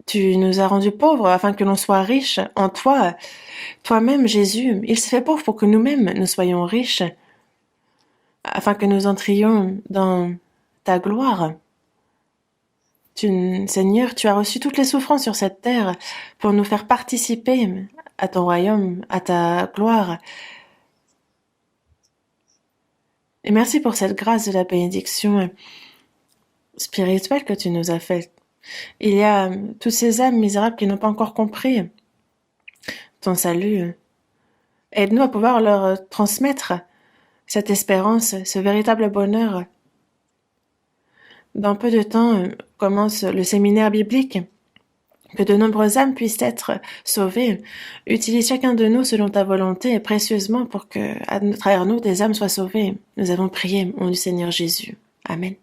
Tu nous as rendus pauvres afin que l'on soit riches en toi. Toi-même, Jésus, il s'est fait pauvre pour que nous-mêmes nous soyons riches, afin que nous entrions dans ta gloire. Seigneur, tu as reçu toutes les souffrances sur cette terre pour nous faire participer à ton royaume, à ta gloire. Et merci pour cette grâce de la bénédiction spirituelle que tu nous as faite. Il y a toutes ces âmes misérables qui n'ont pas encore compris ton salut. Aide-nous à pouvoir leur transmettre cette espérance, ce véritable bonheur. Dans peu de temps commence le séminaire biblique. Que de nombreuses âmes puissent être sauvées. Utilise chacun de nous selon ta volonté et précieusement pour que, à travers nous, des âmes soient sauvées. Nous avons prié au nom du Seigneur Jésus. Amen.